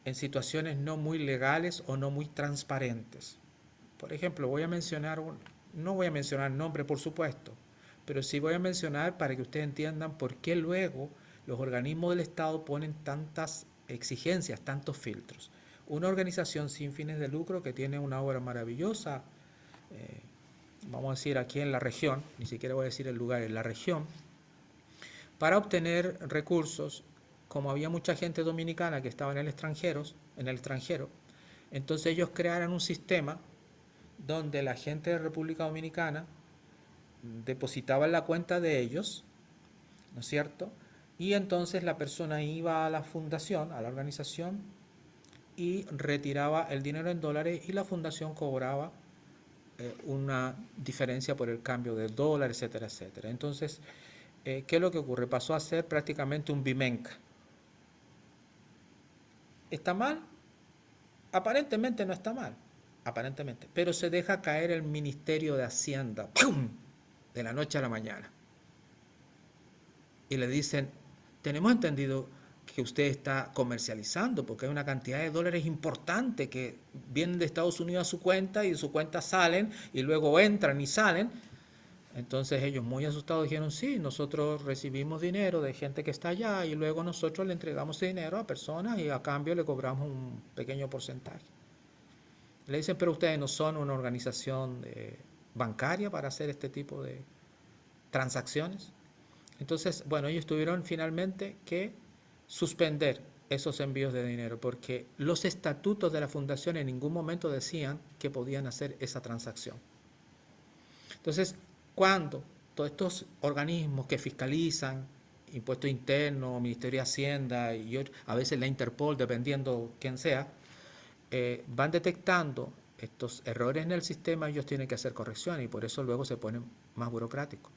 en situaciones no muy legales o no muy transparentes. Por ejemplo, no voy a mencionar nombre por supuesto, pero sí voy a mencionar para que ustedes entiendan por qué luego los organismos del Estado ponen tantas exigencias, tantos filtros. Una organización sin fines de lucro que tiene una obra maravillosa, vamos a decir aquí en la región, ni siquiera voy a decir el lugar, en la región, para obtener recursos, como había mucha gente dominicana que estaba en el extranjero, entonces ellos crearon un sistema donde la gente de República Dominicana depositaba en la cuenta de ellos, ¿no es cierto? Y entonces la persona iba a la fundación, a la organización, y retiraba el dinero en dólares y la fundación cobraba una diferencia por el cambio del dólar, etcétera, etcétera. Entonces, ¿qué es lo que ocurre? Pasó a ser prácticamente un Bimenca. ¿Está mal? Aparentemente no está mal, aparentemente, pero se deja caer el Ministerio de Hacienda, ¡pum!, de la noche a la mañana. Y le dicen, tenemos entendido que usted está comercializando, porque hay una cantidad de dólares importante que vienen de Estados Unidos a su cuenta y de su cuenta salen y luego entran y salen. Entonces ellos muy asustados dijeron, sí, nosotros recibimos dinero de gente que está allá y luego nosotros le entregamos dinero a personas y a cambio le cobramos un pequeño porcentaje. Le dicen, pero ustedes no son una organización bancaria para hacer este tipo de transacciones. Entonces, bueno, ellos tuvieron finalmente que suspender esos envíos de dinero porque los estatutos de la fundación en ningún momento decían que podían hacer esa transacción. Entonces, cuando todos estos organismos que fiscalizan, Impuesto Interno, Ministerio de Hacienda y a veces la Interpol, dependiendo quién sea, van detectando estos errores en el sistema, ellos tienen que hacer correcciones y por eso luego se ponen más burocráticos.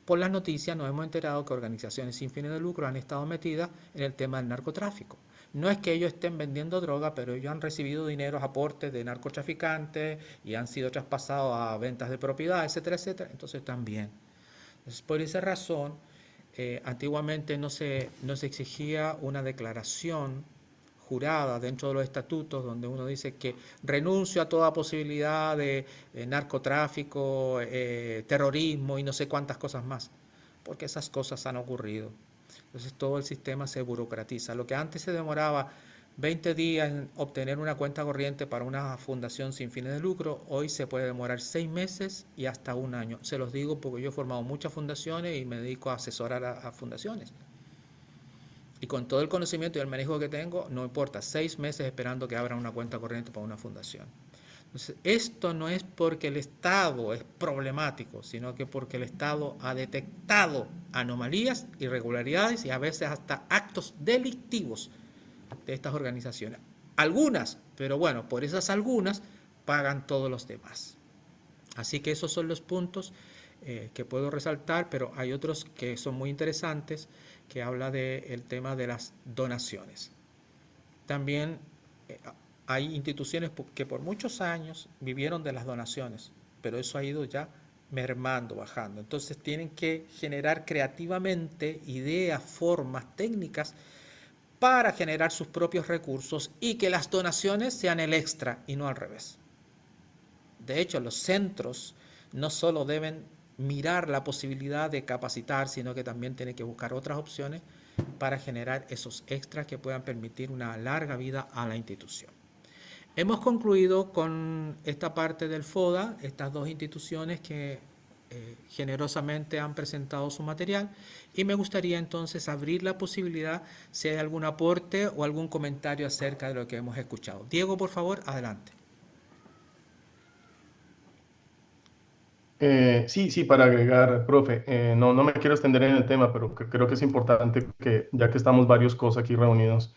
por las noticias nos hemos enterado que organizaciones sin fines de lucro han estado metidas en el tema del narcotráfico. No es que ellos estén vendiendo droga, pero ellos han recibido dineros, aportes de narcotraficantes y han sido traspasados a ventas de propiedad, etcétera, etcétera. Entonces también. Entonces, por esa razón, antiguamente no se exigía una declaración jurada dentro de los estatutos donde uno dice que renuncio a toda posibilidad de narcotráfico, terrorismo y no sé cuántas cosas más, porque esas cosas han ocurrido. Entonces todo el sistema se burocratiza. Lo que antes se demoraba 20 días en obtener una cuenta corriente para una fundación sin fines de lucro, hoy se puede demorar 6 meses y hasta un año. Se los digo porque yo he formado muchas fundaciones y me dedico a asesorar a fundaciones. Y con todo el conocimiento y el manejo que tengo, no importa, 6 meses esperando que abran una cuenta corriente para una fundación. Entonces, esto no es porque el Estado es problemático, sino que porque el Estado ha detectado anomalías, irregularidades y a veces hasta actos delictivos de estas organizaciones. Algunas, pero bueno, por esas algunas pagan todos los demás. Así que esos son los puntos que puedo resaltar, pero hay otros que son muy interesantes, que habla del tema de las donaciones. También hay instituciones que por muchos años vivieron de las donaciones, pero eso ha ido ya mermando, bajando. Entonces tienen que generar creativamente ideas, formas, técnicas para generar sus propios recursos y que las donaciones sean el extra y no al revés. De hecho, los centros no solo deben mirar la posibilidad de capacitar, sino que también tienen que buscar otras opciones para generar esos extras que puedan permitir una larga vida a la institución. Hemos concluido con esta parte del FODA, estas dos instituciones que generosamente han presentado su material, y me gustaría entonces abrir la posibilidad si hay algún aporte o algún comentario acerca de lo que hemos escuchado. Diego, por favor, adelante. Sí, para agregar, profe, no me quiero extender en el tema, pero creo que es importante que, ya que estamos varios cosas aquí reunidos,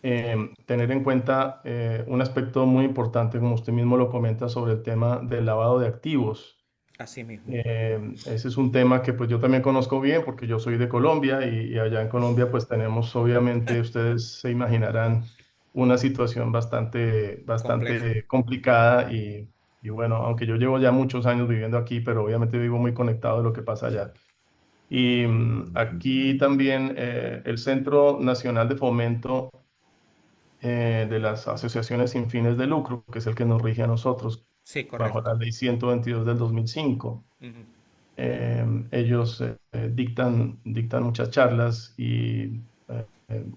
tener en cuenta un aspecto muy importante, como usted mismo lo comenta, sobre el tema del lavado de activos. Así mismo. Ese es un tema que pues yo también conozco bien porque yo soy de Colombia y allá en Colombia pues tenemos obviamente, ustedes se imaginarán, una situación Compleja. bastante complicada y bueno, aunque yo llevo ya muchos años viviendo aquí, pero obviamente vivo muy conectado de lo que pasa allá. Y aquí también el Centro Nacional de Fomento de las Asociaciones sin fines de lucro, que es el que nos rige a nosotros Sí, bajo correcto. la Ley 122 del 2005. Ujú. Ellos dictan muchas charlas y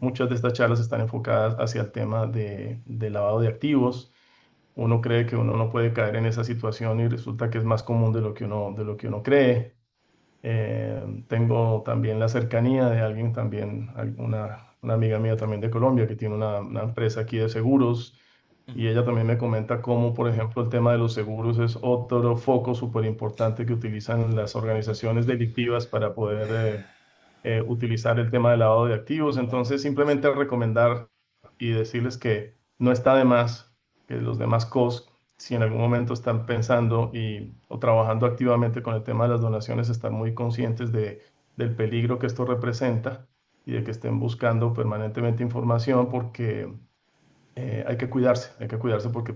muchas de estas charlas están enfocadas hacia el tema de lavado de activos. Uno cree que uno no puede caer en esa situación y resulta que es más común de lo que uno cree. Tengo también la cercanía de alguien también, una amiga mía también de Colombia que tiene una empresa aquí de seguros y ella también me comenta cómo, por ejemplo, el tema de los seguros es otro foco súper importante que utilizan las organizaciones delictivas para poder utilizar el tema del lavado de activos. Entonces, simplemente recomendar y decirles que no está de más que los demás COS, si en algún momento están pensando o trabajando activamente con el tema de las donaciones, están muy conscientes del peligro que esto representa y de que estén buscando permanentemente información porque hay que cuidarse porque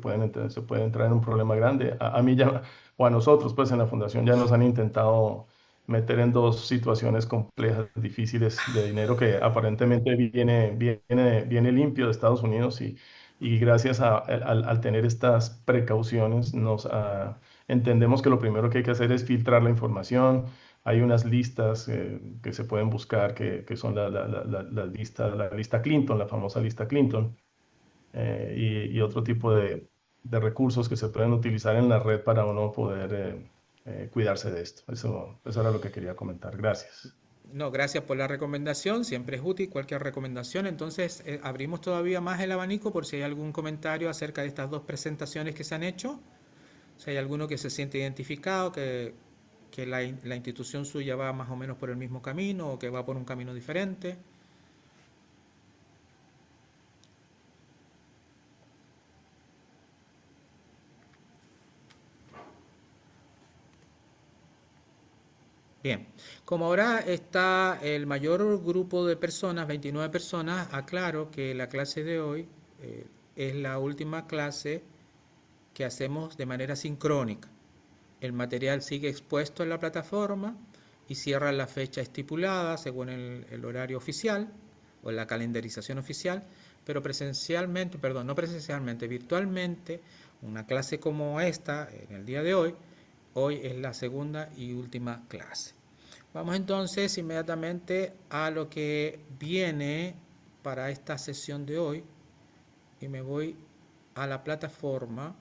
se puede entrar en un problema grande. A mí ya, o a nosotros, pues en la fundación ya nos han intentado meter en dos situaciones complejas, difíciles de dinero que aparentemente viene limpio de Estados Unidos y gracias al tener estas precauciones entendemos que lo primero que hay que hacer es filtrar la información. Hay unas listas que se pueden buscar que son la lista Clinton, la famosa lista Clinton y otro tipo de recursos que se pueden utilizar en la red para uno poder cuidarse de esto. Eso era lo que quería comentar. Gracias. No, gracias por la recomendación, siempre es útil cualquier recomendación. Entonces, abrimos todavía más el abanico por si hay algún comentario acerca de estas dos presentaciones que se han hecho. Si hay alguno que se siente identificado, que la institución suya va más o menos por el mismo camino o que va por un camino diferente. Bien, como ahora está el mayor grupo de personas, 29 personas, aclaro que la clase de hoy es la última clase que hacemos de manera sincrónica. El material sigue expuesto en la plataforma y cierra la fecha estipulada según el horario oficial o la calendarización oficial, pero presencialmente, perdón, no presencialmente, virtualmente, una clase como esta, en el día de hoy es la segunda y última clase. Vamos entonces inmediatamente a lo que viene para esta sesión de hoy y me voy a la plataforma.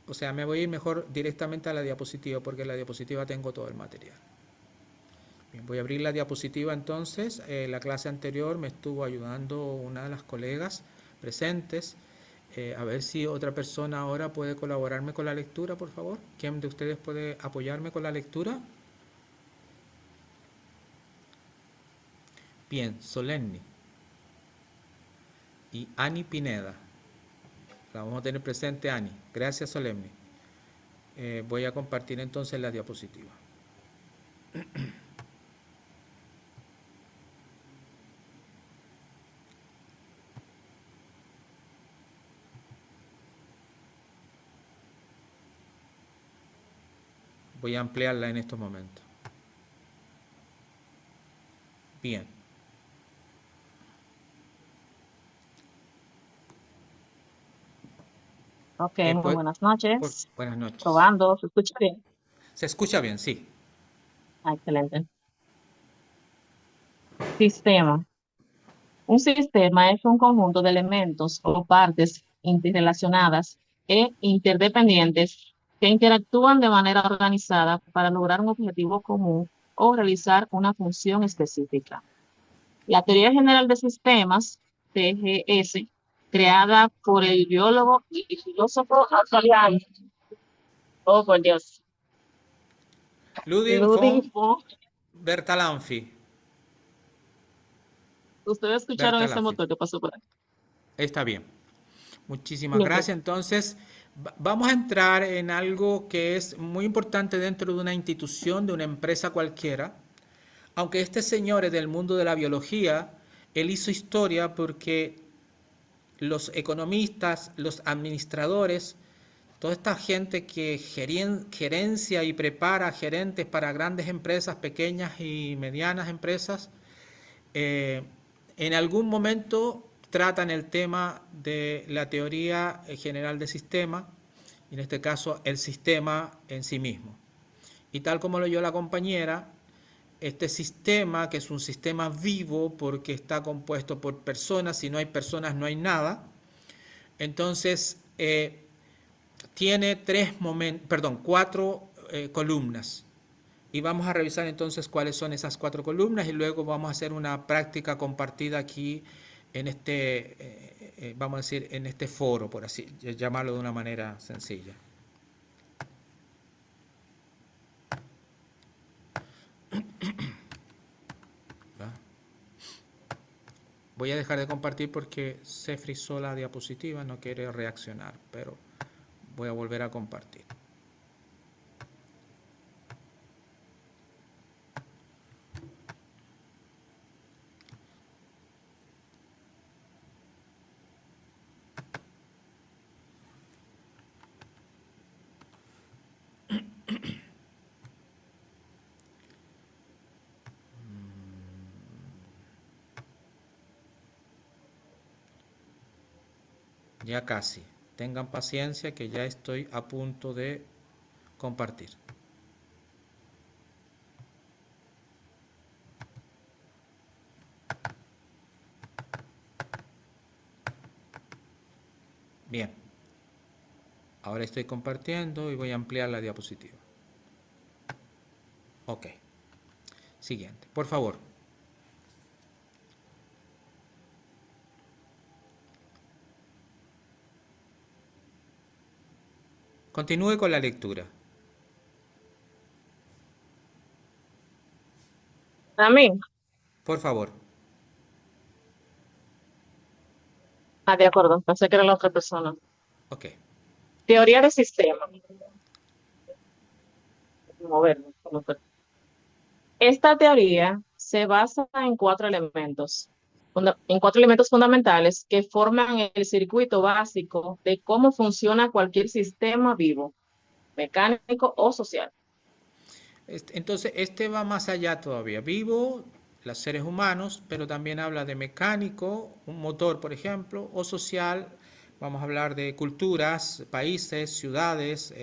O sea, me voy a ir mejor directamente a la diapositiva porque en la diapositiva tengo todo el material. Bien, voy a abrir la diapositiva entonces. La clase anterior me estuvo ayudando una de las colegas presentes. A ver si otra persona ahora puede colaborarme con la lectura, por favor. ¿Quién de ustedes puede apoyarme con la lectura? Bien, Solenni y Ani Pineda. La vamos a tener presente, Ani. Gracias, Solemni. Voy a compartir entonces la diapositiva. Voy a ampliarla en estos momentos. Bien. Ok, muy buenas noches. Buenas noches. Probando, ¿se escucha bien? Se escucha bien, sí. Ah, excelente. Sistema. Un sistema es un conjunto de elementos o partes interrelacionadas e interdependientes que interactúan de manera organizada para lograr un objetivo común o realizar una función específica. La teoría general de sistemas, TGS, creada por el biólogo y filósofo italiano, oh por Dios, Ludwig Ludwig von von. Bertalanffy. ¿Ustedes escucharon ese Bertalanffy. motor que pasó por ahí? Está bien. Muchísimas Bien, pues. gracias. Entonces, vamos a entrar en algo que es muy importante dentro de una institución, de una empresa cualquiera. Aunque este señor es del mundo de la biología, él hizo historia porque los economistas, los administradores, toda esta gente que gerencia y prepara gerentes para grandes empresas, pequeñas y medianas empresas, eh, en algún momento tratan el tema de la teoría general de sistema, y en este caso el sistema en sí mismo. Y tal como lo oyó la compañera, este sistema, que es un sistema vivo porque está compuesto por personas, si no hay personas no hay nada, entonces tiene cuatro columnas. Y vamos a revisar entonces cuáles son esas cuatro columnas y luego vamos a hacer una práctica compartida aquí en este, vamos a decir, en este foro, por así llamarlo de una manera sencilla. ¿Va? Voy a dejar de compartir porque se frizó la diapositiva, no quiere reaccionar, pero voy a volver a compartir. Ya casi. Tengan paciencia que ya estoy a punto de compartir. Bien. Ahora estoy compartiendo y voy a ampliar la diapositiva. Ok. Siguiente. Por favor. Continúe con la lectura. ¿A mí? Por favor. Ah, de acuerdo, pensé que era la otra persona. Ok. Teoría de sistema. movernos. Esta teoría se basa en cuatro elementos fundamentales que forman el circuito básico de cómo funciona cualquier sistema vivo, mecánico o social. Entonces, este va más allá todavía. Vivo, los seres humanos, pero también habla de mecánico, un motor, por ejemplo, o social. Vamos a hablar de culturas, países, ciudades,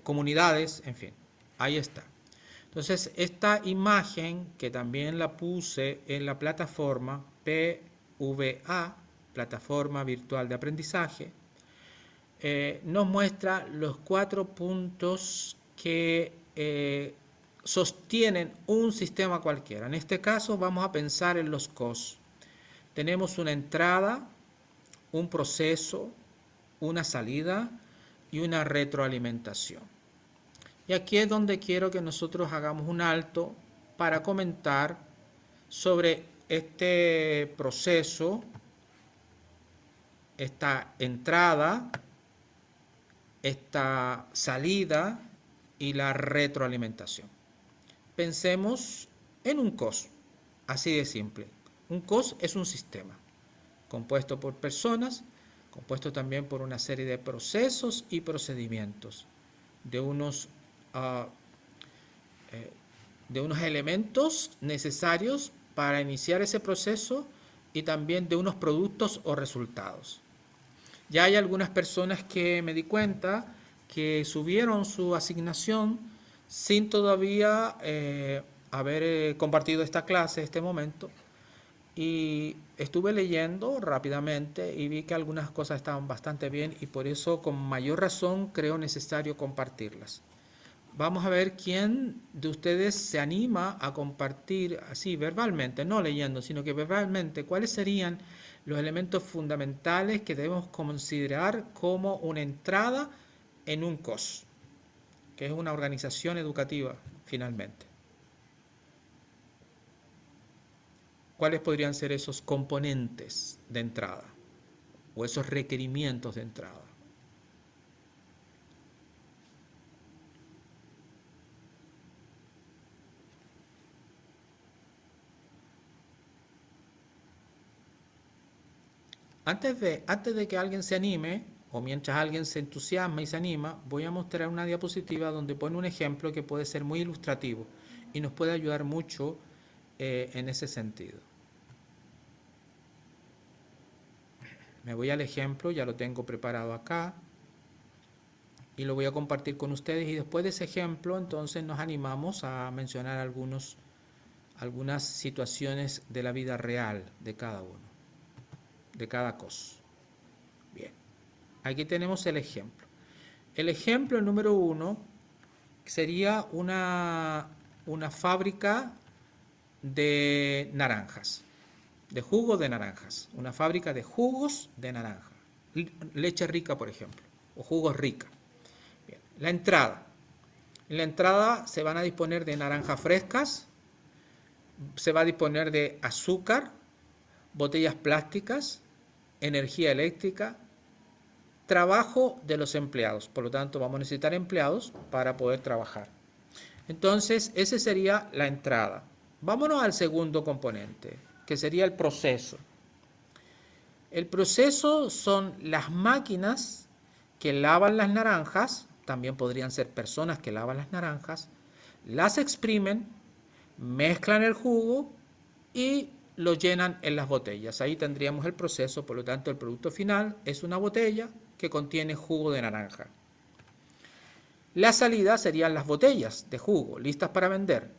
comunidades, en fin. Ahí está. Entonces, esta imagen que también la puse en la plataforma PVA, Plataforma Virtual de Aprendizaje, nos muestra los 4 puntos que sostienen un sistema cualquiera. En este caso vamos a pensar en los COS. Tenemos una entrada, un proceso, una salida y una retroalimentación. Y aquí es donde quiero que nosotros hagamos un alto para comentar sobre este proceso, esta entrada, esta salida y la retroalimentación. Pensemos en un COS, así de simple. Un COS es un sistema compuesto por personas, compuesto también por una serie de procesos y procedimientos, de unos elementos necesarios para iniciar ese proceso y también de unos productos o resultados. Ya hay algunas personas que me di cuenta que subieron su asignación sin todavía haber compartido esta clase, este momento, y estuve leyendo rápidamente y vi que algunas cosas estaban bastante bien y por eso con mayor razón creo necesario compartirlas. Vamos a ver quién de ustedes se anima a compartir así verbalmente, no leyendo, sino que verbalmente, cuáles serían los elementos fundamentales que debemos considerar como una entrada en un COS, que es una organización educativa finalmente. ¿Cuáles podrían ser esos componentes de entrada o esos requerimientos de entrada? Antes de que alguien se anime, o mientras alguien se entusiasma y se anima, voy a mostrar una diapositiva donde pone un ejemplo que puede ser muy ilustrativo y nos puede ayudar mucho en ese sentido. Me voy al ejemplo, ya lo tengo preparado acá y lo voy a compartir con ustedes y después de ese ejemplo entonces nos animamos a mencionar algunas situaciones de la vida real de cada uno, de cada cosa. Bien, aquí tenemos el ejemplo. El ejemplo número 1 sería una fábrica de naranjas, de jugo de naranjas, una fábrica de jugos de naranja, leche rica por ejemplo, o jugos rica. Bien. La entrada. En la entrada se van a disponer de naranjas frescas, se va a disponer de azúcar, botellas plásticas, energía eléctrica, trabajo de los empleados. Por lo tanto, vamos a necesitar empleados para poder trabajar. Entonces, esa sería la entrada. Vámonos al segundo componente, que sería el proceso. El proceso son las máquinas que lavan las naranjas, también podrían ser personas que lavan las naranjas, las exprimen, mezclan el jugo y lo llenan en las botellas. Ahí tendríamos el proceso, por lo tanto el producto final es una botella que contiene jugo de naranja. La salida serían las botellas de jugo listas para vender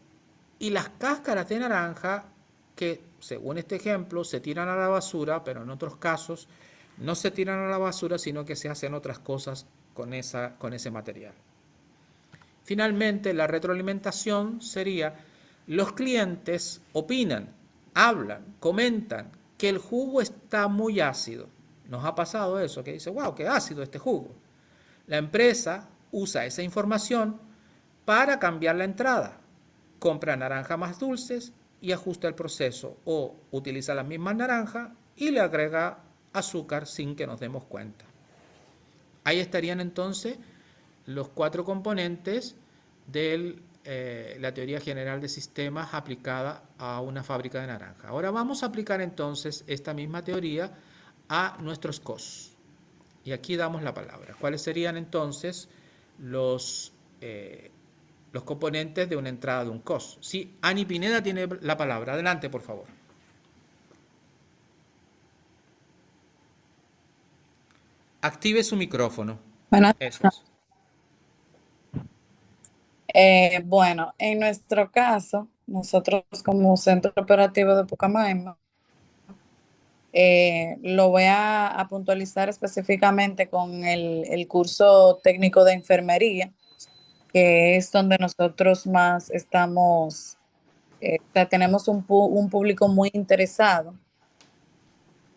y las cáscaras de naranja que, según este ejemplo, se tiran a la basura, pero en otros casos no se tiran a la basura, sino que se hacen otras cosas con ese material. Finalmente, la retroalimentación sería: los clientes opinan, hablan, comentan que el jugo está muy ácido. Nos ha pasado eso, que dice, wow, qué ácido este jugo. La empresa usa esa información para cambiar la entrada. Compra naranjas más dulces y ajusta el proceso, o utiliza las mismas naranjas y le agrega azúcar sin que nos demos cuenta. Ahí estarían entonces los 4 componentes de la teoría general de sistemas aplicada a una fábrica de naranja. Ahora vamos a aplicar entonces esta misma teoría a nuestros COS. Y aquí damos la palabra. ¿Cuáles serían entonces los componentes de una entrada de un COS? Sí, Ani Pineda tiene la palabra. Adelante, por favor. Active su micrófono. Bueno, Eso es. bueno, en nuestro caso, nosotros como Centro Operativo de Pucamaima, lo voy a puntualizar específicamente con el curso técnico de enfermería, que es donde nosotros más estamos, o sea, tenemos un público muy interesado.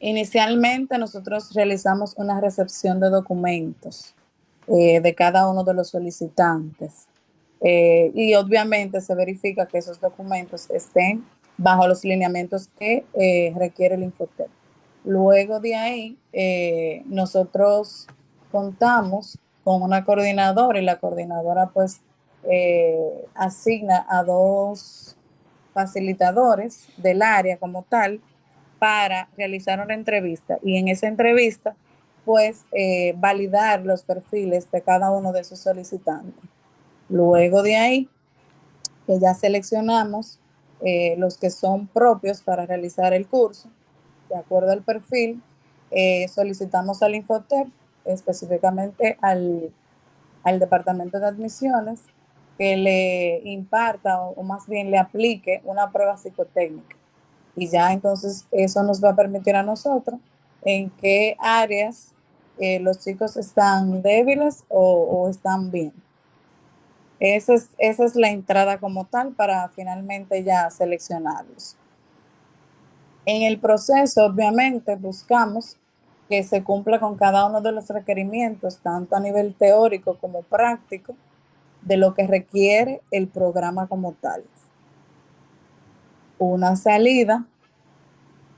Inicialmente nosotros realizamos una recepción de documentos de cada uno de los solicitantes. Y obviamente se verifica que esos documentos estén bajo los lineamientos que requiere el Infotep. Luego de ahí, nosotros contamos con una coordinadora y la coordinadora pues asigna a 2 facilitadores del área como tal para realizar una entrevista y en esa entrevista pues validar los perfiles de cada uno de esos solicitantes. Luego de ahí, que ya seleccionamos los que son propios para realizar el curso, de acuerdo al perfil, solicitamos al Infotep, específicamente al Departamento de Admisiones, que le imparta o más bien le aplique una prueba psicotécnica. Y ya entonces eso nos va a permitir a nosotros en qué áreas los chicos están débiles o están bien. Esa es la entrada como tal para finalmente ya seleccionarlos. En el proceso, obviamente, buscamos que se cumpla con cada uno de los requerimientos, tanto a nivel teórico como práctico, de lo que requiere el programa como tal. Una salida,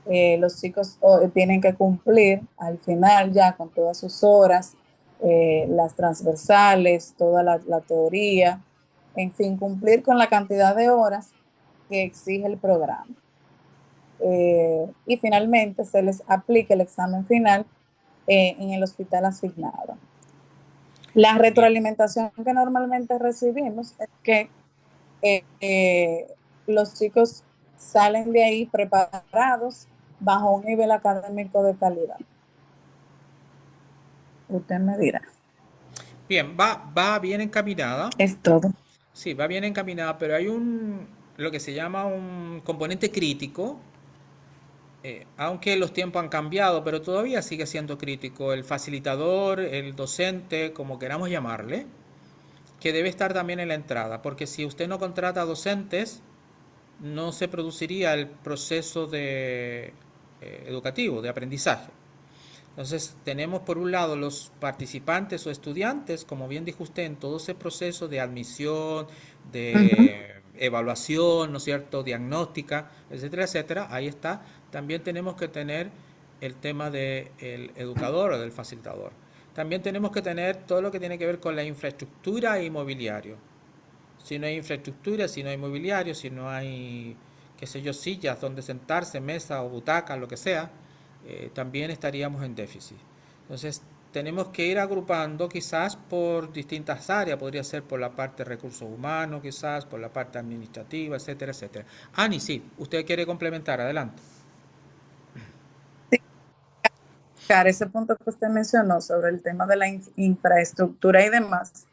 los chicos tienen que cumplir al final ya con todas sus horas, las transversales, toda la teoría, en fin, cumplir con la cantidad de horas que exige el programa. Y finalmente se les aplica el examen final en el hospital asignado. La retroalimentación que normalmente recibimos es que los chicos salen de ahí preparados bajo un nivel académico de calidad. Usted me dirá. Bien, va bien encaminada. Es todo. Sí, va bien encaminada, pero hay lo que se llama un componente crítico, aunque los tiempos han cambiado, pero todavía sigue siendo crítico. El facilitador, el docente, como queramos llamarle, que debe estar también en la entrada, porque si usted no contrata docentes, no se produciría el proceso educativo, de aprendizaje. Entonces, tenemos por un lado los participantes o estudiantes, como bien dijo usted, en todo ese proceso de admisión, de evaluación, ¿no es cierto?, diagnóstica, etcétera, etcétera. Ahí está. También tenemos que tener el tema del educador o del facilitador. También tenemos que tener todo lo que tiene que ver con la infraestructura e inmobiliario. Si no hay infraestructura, si no hay mobiliario, si no hay, qué sé yo, sillas donde sentarse, mesa o butacas, lo que sea, también estaríamos en déficit. Entonces, tenemos que ir agrupando quizás por distintas áreas, podría ser por la parte de recursos humanos, quizás por la parte administrativa, etcétera, etcétera. Ani, sí, usted quiere complementar, adelante. Sí, ese punto que usted mencionó sobre el tema de la infraestructura y demás,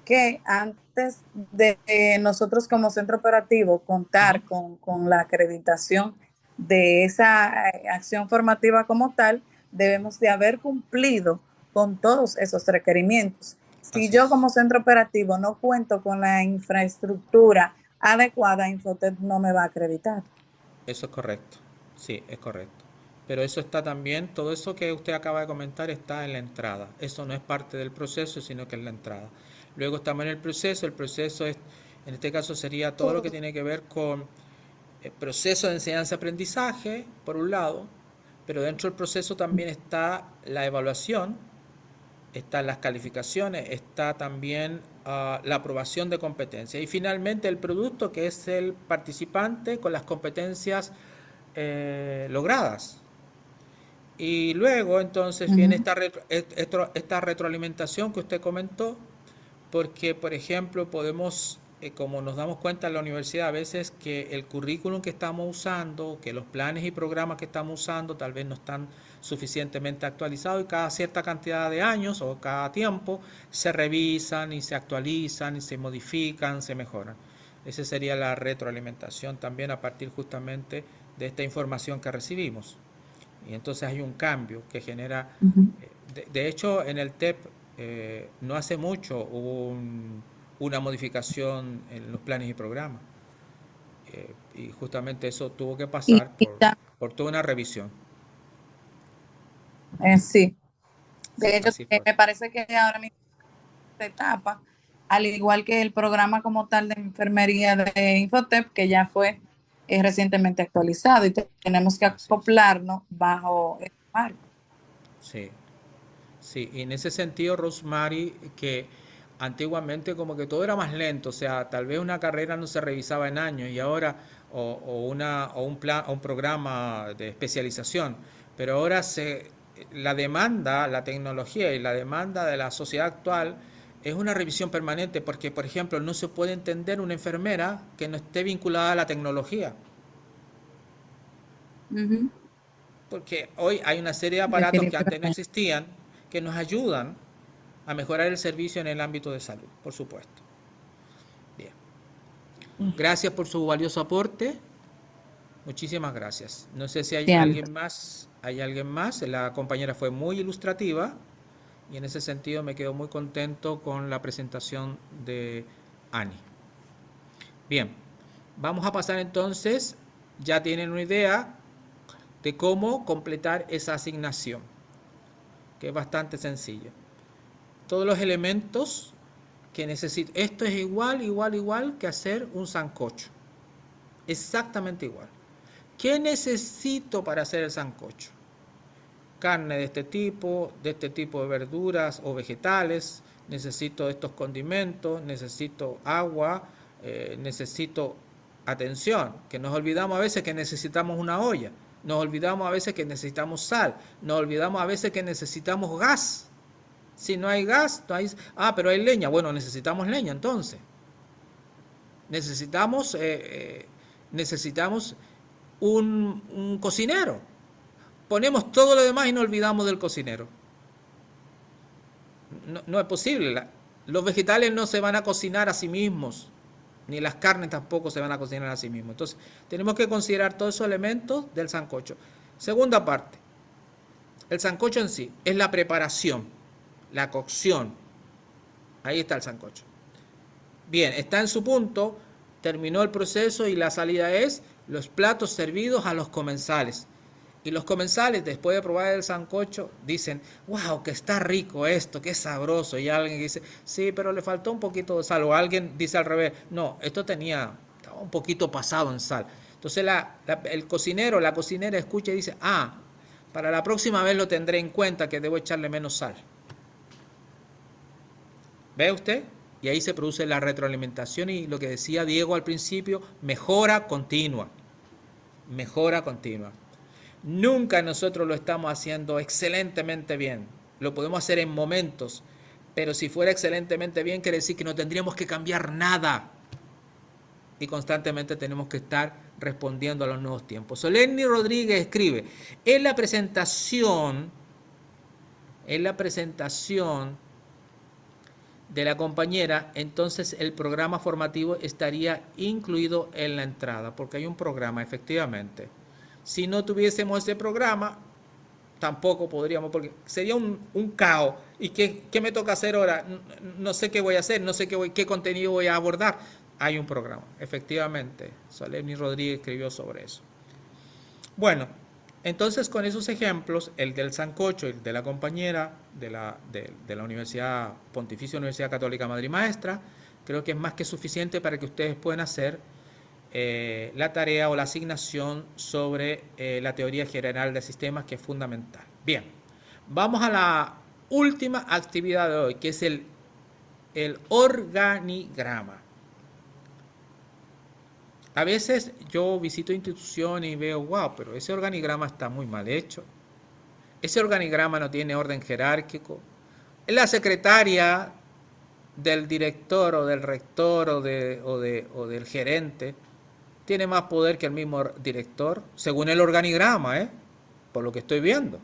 que antes de nosotros como centro operativo contar con la acreditación de esa acción formativa como tal, debemos de haber cumplido con todos esos requerimientos. Si yo como centro operativo no cuento con la infraestructura adecuada, Infotep no me va a acreditar. Eso es correcto, sí, es correcto. Pero eso está también, todo eso que usted acaba de comentar está en la entrada. Eso no es parte del proceso, sino que es la entrada. Luego estamos en el proceso es, en este caso sería todo lo que tiene que ver con el proceso de enseñanza-aprendizaje, por un lado, pero dentro del proceso también está la evaluación, están las calificaciones, está también la aprobación de competencias y finalmente el producto, que es el participante con las competencias logradas. Y luego entonces viene esta retroalimentación que usted comentó, porque por ejemplo podemos, como nos damos cuenta en la universidad a veces, que el currículum que estamos usando, que los planes y programas que estamos usando tal vez no están suficientemente actualizados y cada cierta cantidad de años o cada tiempo se revisan y se actualizan y se modifican, se mejoran. Esa sería la retroalimentación también a partir justamente de esta información que recibimos. Y entonces hay un cambio que genera, de hecho en el TEP no hace mucho hubo una modificación en los planes y programas y justamente eso tuvo que pasar por toda una revisión. Sí, de hecho Así fue. me parece que ahora mismo esta etapa, al igual que el programa como tal de enfermería de Infotep, que ya fue recientemente actualizado y tenemos que acoplarnos bajo el marco. Sí, sí, y en ese sentido, Rosemary, que antiguamente como que todo era más lento, o sea, tal vez una carrera no se revisaba en años y ahora, o un programa de especialización, pero ahora la demanda, la tecnología y la demanda de la sociedad actual es una revisión permanente, porque, por ejemplo, no se puede entender una enfermera que no esté vinculada a la tecnología. Porque hoy hay una serie de aparatos que antes no existían, que nos ayudan a mejorar el servicio en el ámbito de salud, por supuesto. Bien. Gracias por su valioso aporte. Muchísimas gracias. No sé si hay alguien más. Hay alguien más. La compañera fue muy ilustrativa y en ese sentido me quedo muy contento con la presentación de Ani. Bien. Vamos a pasar entonces. Ya tienen una idea de cómo completar esa asignación, que es bastante sencillo. Todos los elementos que necesito. Esto es igual que hacer un sancocho. Exactamente igual. ¿Qué necesito para hacer el sancocho? Carne de este tipo de verduras o vegetales, necesito estos condimentos, necesito agua, necesito atención, que nos olvidamos a veces que necesitamos una olla, nos olvidamos a veces que necesitamos sal, nos olvidamos a veces que necesitamos gas. Si no hay gas, no hay... pero hay leña. Bueno, necesitamos leña entonces. Necesitamos un cocinero. Ponemos todo lo demás y nos olvidamos del cocinero. No es posible. Los vegetales no se van a cocinar a sí mismos, ni las carnes tampoco se van a cocinar a sí mismos. Entonces, tenemos que considerar todos esos elementos del sancocho. Segunda parte. El sancocho en sí es la preparación, la cocción. Ahí está el sancocho. Bien, está en su punto, terminó el proceso y la salida es los platos servidos a los comensales. Y los comensales, después de probar el sancocho, dicen, wow, que está rico esto, que sabroso. Y alguien dice, sí, pero le faltó un poquito de sal. O alguien dice al revés, no, esto estaba un poquito pasado en sal. Entonces el cocinero, la cocinera escucha y dice, para la próxima vez lo tendré en cuenta que debo echarle menos sal. ¿Ve usted? Y ahí se produce la retroalimentación y lo que decía Diego al principio, mejora continua. Mejora continua. Nunca nosotros lo estamos haciendo excelentemente bien. Lo podemos hacer en momentos, pero si fuera excelentemente bien quiere decir que no tendríamos que cambiar nada. Y constantemente tenemos que estar respondiendo a los nuevos tiempos. Solenny Rodríguez escribe, en la presentación de la compañera, entonces el programa formativo estaría incluido en la entrada, porque hay un programa, efectivamente. Si no tuviésemos ese programa, tampoco podríamos, porque sería un caos. ¿Y qué me toca hacer ahora? No sé qué voy a hacer, no sé qué contenido voy a abordar. Hay un programa, efectivamente. Solenny Rodríguez escribió sobre eso. Bueno, entonces con esos ejemplos, el del sancocho, el de la compañera de la Universidad Pontificia Universidad Católica Madre y Maestra, creo que es más que suficiente para que ustedes puedan hacer la tarea o la asignación sobre la teoría general de sistemas, que es fundamental. Bien, vamos a última actividad de hoy, que es el organigrama. A veces yo visito instituciones y veo, wow, pero ese organigrama está muy mal hecho. Ese organigrama no tiene orden jerárquico. La secretaria del director o del rector o del gerente tiene más poder que el mismo director, según el organigrama, por lo que estoy viendo.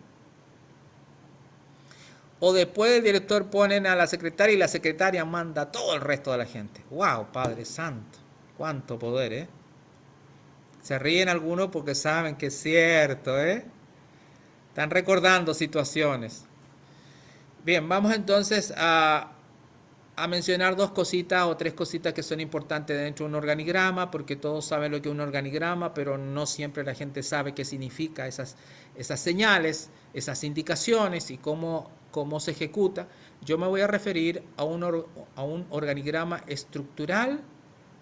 O después del director ponen a la secretaria y la secretaria manda a todo el resto de la gente. ¡Wow, Padre Santo! ¡Cuánto poder, Se ríen algunos porque saben que es cierto, Están recordando situaciones. Bien, vamos entonces a mencionar dos cositas o tres cositas que son importantes dentro de un organigrama, porque todos saben lo que es un organigrama, pero no siempre la gente sabe qué significa esas señales, esas indicaciones y cómo se ejecuta. Yo me voy a referir a un organigrama estructural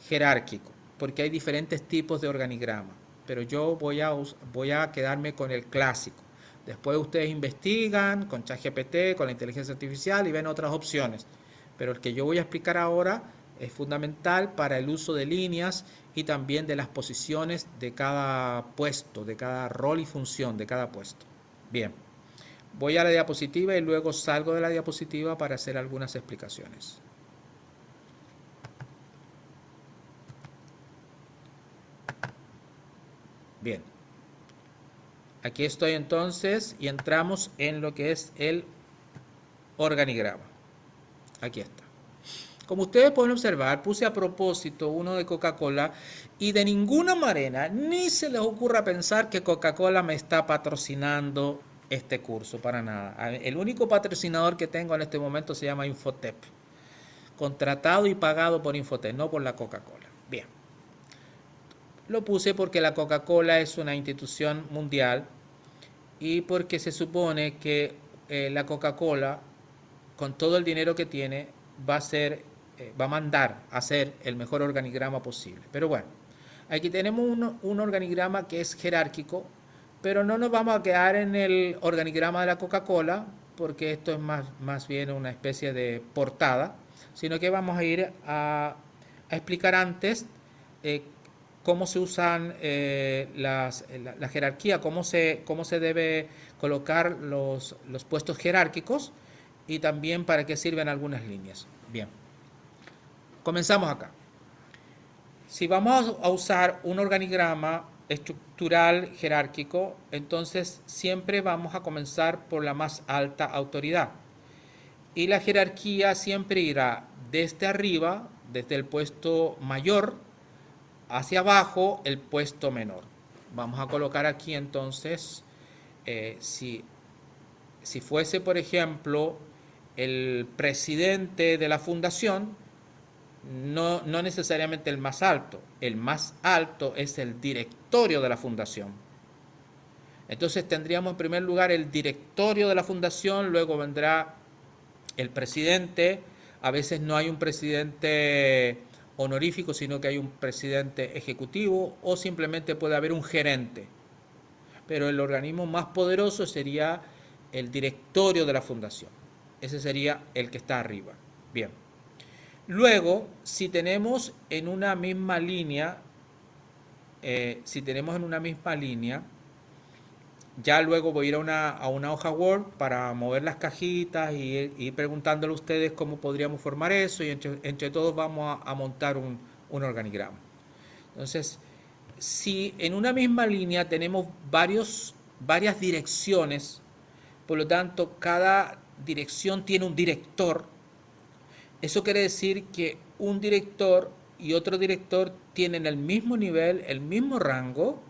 jerárquico, porque hay diferentes tipos de organigrama, pero yo voy a quedarme con el clásico. Después ustedes investigan con ChatGPT, con la inteligencia artificial y ven otras opciones. Pero el que yo voy a explicar ahora es fundamental para el uso de líneas y también de las posiciones de cada puesto, de cada rol y función de cada puesto. Bien, voy a la diapositiva y luego salgo de la diapositiva para hacer algunas explicaciones. Bien, aquí estoy entonces y entramos en lo que es el organigrama. Aquí está. Como ustedes pueden observar, puse a propósito uno de Coca-Cola y de ninguna manera ni se les ocurra pensar que Coca-Cola me está patrocinando este curso, para nada. El único patrocinador que tengo en este momento se llama Infotep, contratado y pagado por Infotep, no por la Coca-Cola. Bien, lo puse porque la Coca-Cola es una institución mundial y porque se supone que la Coca-Cola, con todo el dinero que tiene, va a mandar a hacer el mejor organigrama posible. Pero bueno, aquí tenemos un organigrama que es jerárquico, pero no nos vamos a quedar en el organigrama de la Coca-Cola, porque esto es más bien una especie de portada, sino que vamos a ir a explicar antes cómo se usan la jerarquía, cómo se debe colocar los puestos jerárquicos y también para qué sirven algunas líneas. Bien, comenzamos acá. Si vamos a usar un organigrama estructural jerárquico, entonces siempre vamos a comenzar por la más alta autoridad. Y la jerarquía siempre irá desde arriba, desde el puesto mayor, hacia abajo el puesto menor. Vamos a colocar aquí entonces, si fuese por ejemplo el presidente de la fundación, no necesariamente el más alto es el directorio de la fundación. Entonces tendríamos en primer lugar el directorio de la fundación, luego vendrá el presidente. A veces no hay un presidente honorífico, sino que hay un presidente ejecutivo o simplemente puede haber un gerente. Pero el organismo más poderoso sería el directorio de la fundación. Ese sería el que está arriba. Bien. Luego, si tenemos en una misma línea, ya luego voy a ir a una hoja Word para mover las cajitas y ir preguntándole a ustedes cómo podríamos formar eso y entre todos vamos a montar un organigrama. Entonces, si en una misma línea tenemos varias direcciones, por lo tanto, cada dirección tiene un director. Eso quiere decir que un director y otro director tienen el mismo nivel, el mismo rango,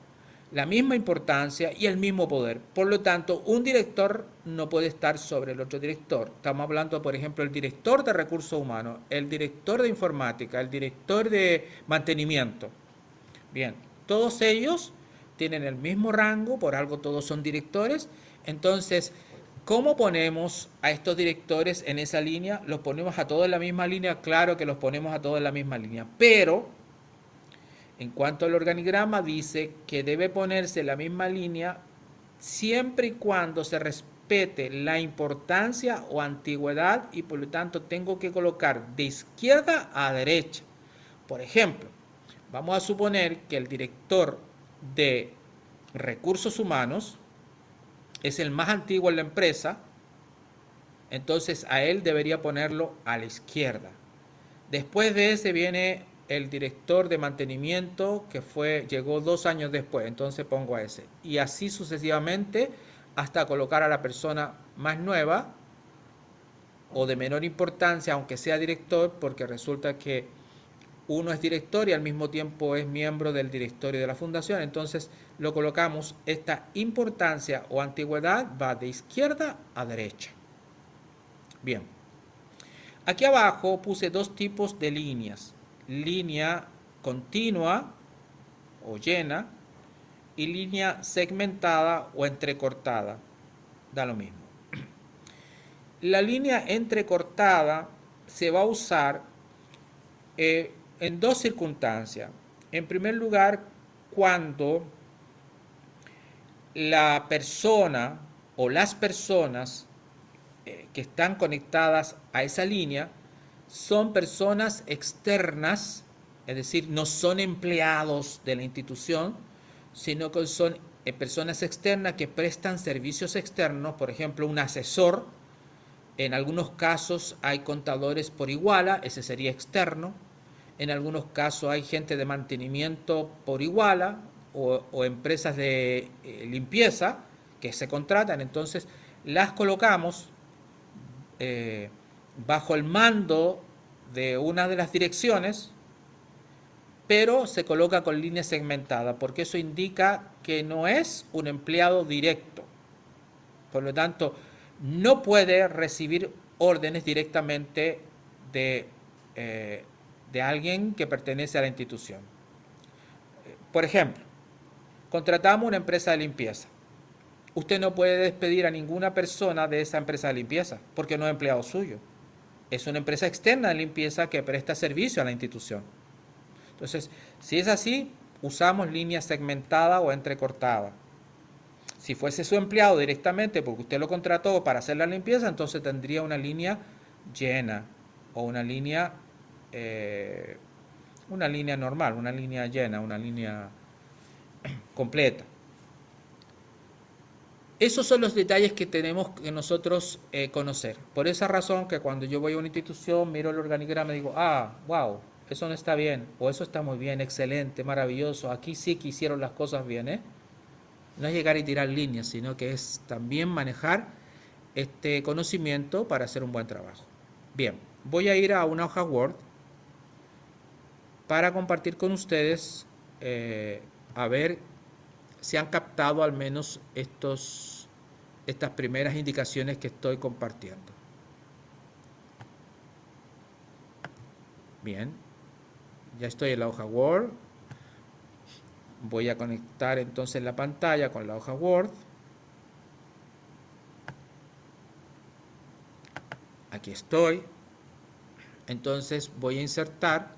la misma importancia y el mismo poder. Por lo tanto, un director no puede estar sobre el otro director. Estamos hablando, por ejemplo, el director de recursos humanos, el director de informática, el director de mantenimiento. Bien, todos ellos tienen el mismo rango, por algo todos son directores. Entonces, ¿cómo ponemos a estos directores en esa línea? ¿Los ponemos a todos en la misma línea? Claro que los ponemos a todos en la misma línea, pero en cuanto al organigrama dice que debe ponerse en la misma línea siempre y cuando se respete la importancia o antigüedad y por lo tanto tengo que colocar de izquierda a derecha. Por ejemplo, vamos a suponer que el director de recursos humanos es el más antiguo en la empresa, entonces a él debería ponerlo a la izquierda. Después de ese viene el director de mantenimiento que llegó 2 años después, entonces pongo a ese. Y así sucesivamente hasta colocar a la persona más nueva o de menor importancia, aunque sea director, porque resulta que uno es director y al mismo tiempo es miembro del directorio de la fundación, entonces lo colocamos, esta importancia o antigüedad va de izquierda a derecha. Bien, aquí abajo puse 2 tipos de líneas, línea continua o llena y línea segmentada o entrecortada, da lo mismo. La línea entrecortada se va a usar en 2 circunstancias. En primer lugar, cuando la persona o las personas que están conectadas a esa línea son personas externas, es decir, no son empleados de la institución, sino que son personas externas que prestan servicios externos, por ejemplo, un asesor. En algunos casos hay contadores por iguala, ese sería externo. En algunos casos hay gente de mantenimiento por iguala o empresas de limpieza que se contratan. Entonces las colocamos bajo el mando de una de las direcciones, pero se coloca con línea segmentada, porque eso indica que no es un empleado directo. Por lo tanto, no puede recibir órdenes directamente de alguien que pertenece a la institución. Por ejemplo, contratamos una empresa de limpieza. Usted no puede despedir a ninguna persona de esa empresa de limpieza, porque no es empleado suyo. Es una empresa externa de limpieza que presta servicio a la institución. Entonces, si es así, usamos línea segmentada o entrecortada. Si fuese su empleado directamente porque usted lo contrató para hacer la limpieza, entonces tendría una línea llena o una línea normal, una línea llena, una línea completa. Esos son los detalles que tenemos que nosotros conocer. Por esa razón que cuando yo voy a una institución, miro el organigrama y digo, wow, eso no está bien, o eso está muy bien, excelente, maravilloso, aquí sí que hicieron las cosas bien, No es llegar y tirar líneas, sino que es también manejar este conocimiento para hacer un buen trabajo. Bien, voy a ir a una hoja Word para compartir con ustedes, a ver si han captado al menos estas primeras indicaciones que estoy compartiendo. Bien, ya estoy en la hoja Word. Voy a conectar entonces la pantalla con la hoja Word. Aquí estoy. Entonces voy a insertar.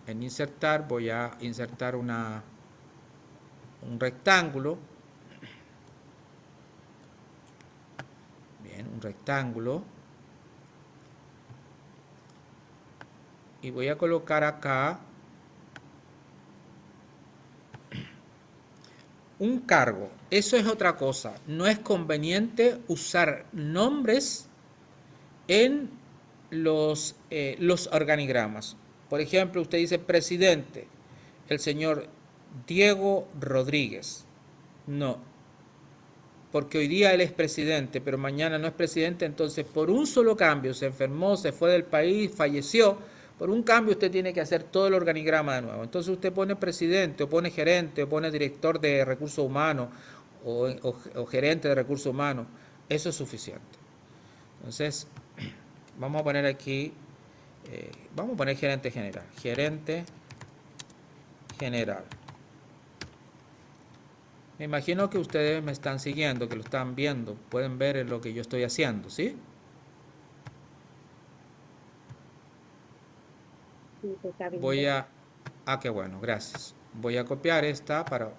En insertar voy a insertar un rectángulo. Bien, un rectángulo. Y voy a colocar acá un cargo. Eso es otra cosa. No es conveniente usar nombres en los organigramas. Por ejemplo, usted dice presidente, el señor Diego Rodríguez. No, porque hoy día él es presidente, pero mañana no es presidente, entonces por un solo cambio, se enfermó, se fue del país, falleció, por un cambio usted tiene que hacer todo el organigrama de nuevo. Entonces usted pone presidente, o pone gerente, o pone director de recursos humanos, o gerente de recursos humanos, eso es suficiente. Entonces, vamos a poner aquí, vamos a poner gerente general, gerente general. Me imagino que ustedes me están siguiendo, que lo están viendo, pueden ver lo que yo estoy haciendo, ¿sí? Sí, se está viendo. Voy a... qué bueno, gracias. Voy a copiar esta para...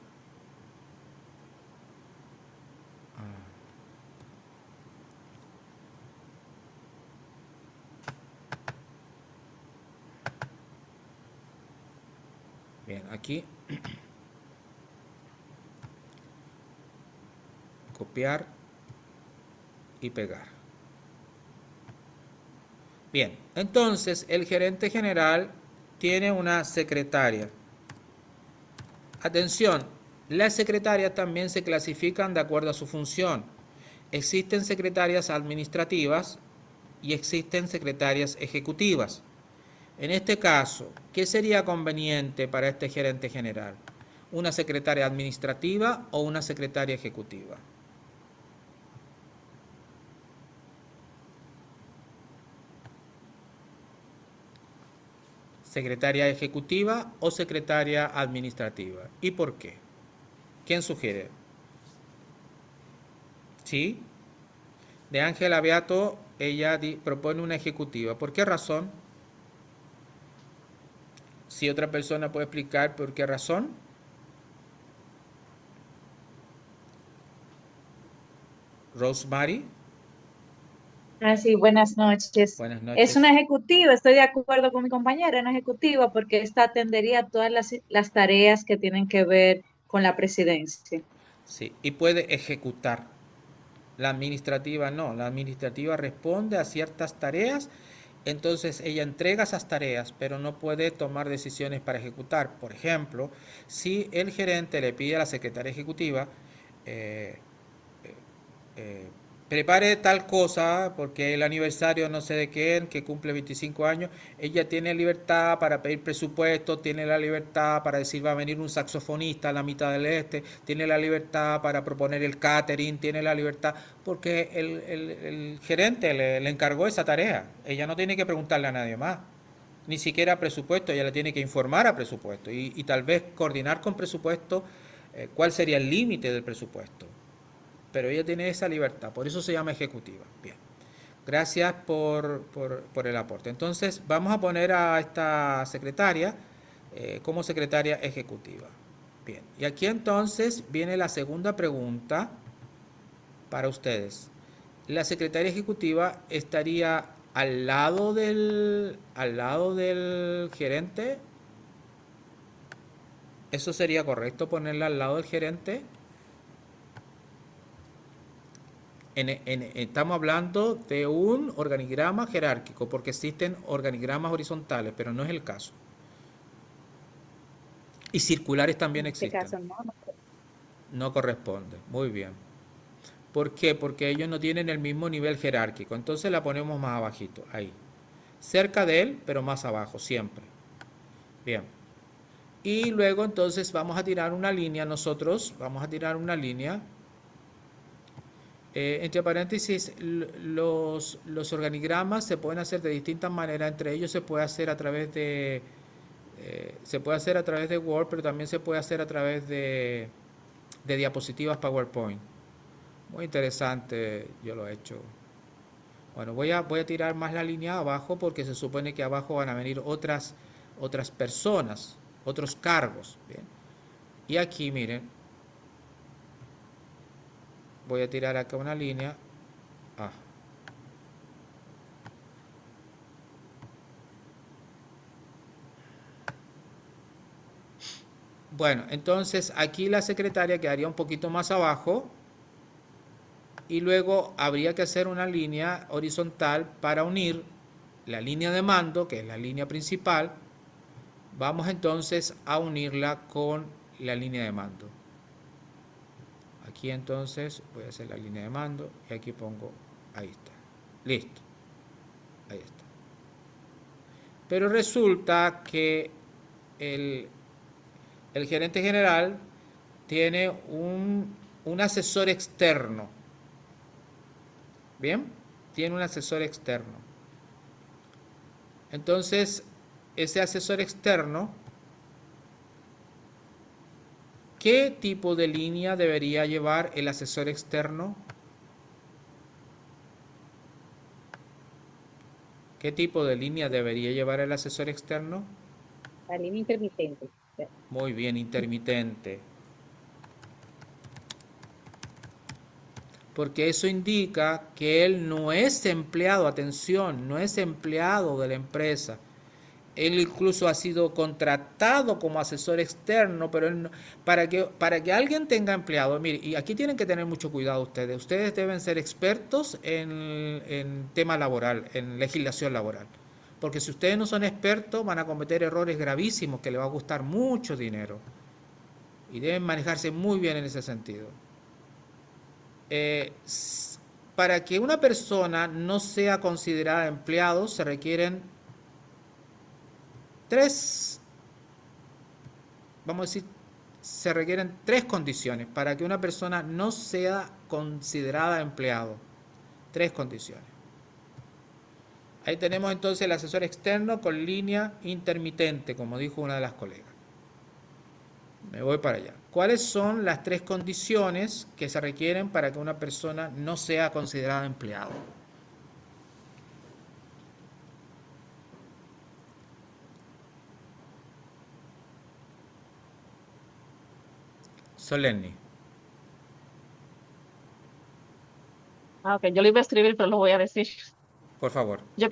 Bien, aquí copiar y pegar. Bien, entonces el gerente general tiene una secretaria. Atención, las secretarias también se clasifican de acuerdo a su función. Existen secretarias administrativas y existen secretarias ejecutivas. En este caso, ¿qué sería conveniente para este gerente general? ¿Una secretaria administrativa o una secretaria ejecutiva? ¿Secretaria ejecutiva o secretaria administrativa? ¿Y por qué? ¿Quién sugiere? ¿Sí? De Ángela Beato, ella propone una ejecutiva. ¿Por qué razón? Si otra persona puede explicar por qué razón. Rosemary. Sí, buenas noches. Buenas Es noches. una ejecutiva, estoy de acuerdo con mi compañera, una ejecutiva porque esta atendería todas las tareas que tienen que ver con la presidencia. Sí, y puede ejecutar. La administrativa no, la administrativa responde a ciertas tareas, entonces ella entrega esas tareas, pero no puede tomar decisiones para ejecutar. Por ejemplo, si el gerente le pide a la secretaria ejecutiva, eh, prepare tal cosa porque el aniversario no sé de quién, que cumple 25 años, ella tiene libertad para pedir presupuesto, tiene la libertad para decir va a venir un saxofonista a la mitad del este, tiene la libertad para proponer el catering, tiene la libertad, porque el gerente le encargó esa tarea, ella no tiene que preguntarle a nadie más, ni siquiera presupuesto, ella le tiene que informar a presupuesto y tal vez coordinar con presupuesto cuál sería el límite del presupuesto. Pero ella tiene esa libertad, por eso se llama ejecutiva. Bien, gracias por el aporte. Entonces, vamos a poner a esta secretaria como secretaria ejecutiva. Bien, y aquí entonces viene la segunda pregunta para ustedes. La secretaria ejecutiva estaría al lado del gerente. ¿Eso sería correcto ponerla al lado del gerente? Estamos hablando de un organigrama jerárquico, porque existen organigramas horizontales, pero no es el caso. Y circulares también En este existen. caso no. No corresponde. Muy bien. ¿Por qué? Porque ellos no tienen el mismo nivel jerárquico. Entonces la ponemos más abajito, ahí. Cerca de él, pero más abajo, siempre. Bien. Y luego entonces vamos a tirar una línea, nosotros vamos a tirar una línea. Entre paréntesis, los organigramas se pueden hacer de distintas maneras. Entre ellos se puede hacer a través de Word, pero también se puede hacer a través de diapositivas PowerPoint. Muy interesante, yo lo he hecho. Bueno, voy a tirar más la línea abajo porque se supone que abajo van a venir otras personas, otros cargos. Bien. Y aquí, miren, voy a tirar acá una línea. Bueno, entonces aquí la secretaria quedaría un poquito más abajo y luego habría que hacer una línea horizontal para unir la línea de mando, que es la línea principal. Vamos entonces a unirla con la línea de mando. Aquí entonces voy a hacer la línea de mando y aquí pongo, ahí está, listo, ahí está. Pero resulta que el gerente general tiene un asesor externo. Bien, tiene un asesor externo. Entonces, ese asesor externo, ¿qué tipo de línea debería llevar el asesor externo? ¿Qué tipo de línea debería llevar el asesor externo? La línea intermitente. Muy bien, intermitente. Porque eso indica que él no es empleado, atención, no es empleado de la empresa. Él incluso ha sido contratado como asesor externo, pero para que alguien tenga empleado, mire, y aquí tienen que tener mucho cuidado ustedes. Ustedes deben ser expertos en tema laboral, en legislación laboral. Porque si ustedes no son expertos, van a cometer errores gravísimos que les va a costar mucho dinero. Y deben manejarse muy bien en ese sentido. Para que una persona no sea considerada empleado, se requieren se requieren tres condiciones para que una persona no sea considerada empleado. Tres condiciones. Ahí tenemos entonces el asesor externo con línea intermitente, como dijo una de las colegas. Me voy para allá. ¿Cuáles son las tres condiciones que se requieren para que una persona no sea considerada empleado? Solenni. Ok, yo lo iba a escribir, pero lo voy a decir. Por favor. Yo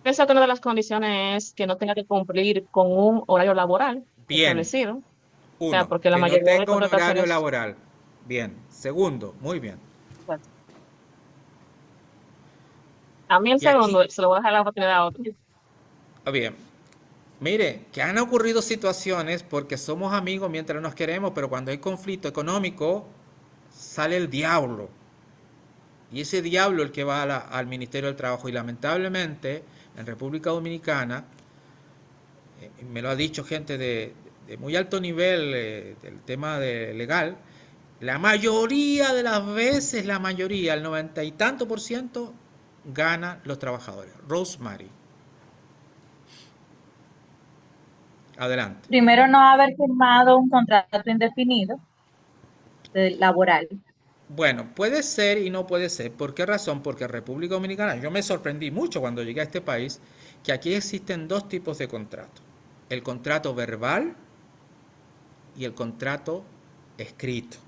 pienso que una de las condiciones es que no tenga que cumplir con un horario laboral Bien. establecido. O sea, Uno, porque la que no mayoría de tenga un horario contrataciones... laboral. Bien. Segundo, muy bien. Exacto. A mí el Y aquí, segundo, se lo voy a dejar la oportunidad a otro. bien. Mire, que han ocurrido situaciones porque somos amigos mientras nos queremos, pero cuando hay conflicto económico, sale el diablo. Y ese diablo es el que va al Ministerio del Trabajo. Y lamentablemente, en República Dominicana, me lo ha dicho gente de muy alto nivel del tema legal, la mayoría de las veces, el 90 y tanto %, gana los trabajadores. Rosemary. Adelante. Primero, no haber firmado un contrato indefinido laboral. Bueno, puede ser y no puede ser. ¿Por qué razón? Porque República Dominicana, yo me sorprendí mucho cuando llegué a este país, que aquí existen dos tipos de contrato. El contrato verbal y el contrato escrito.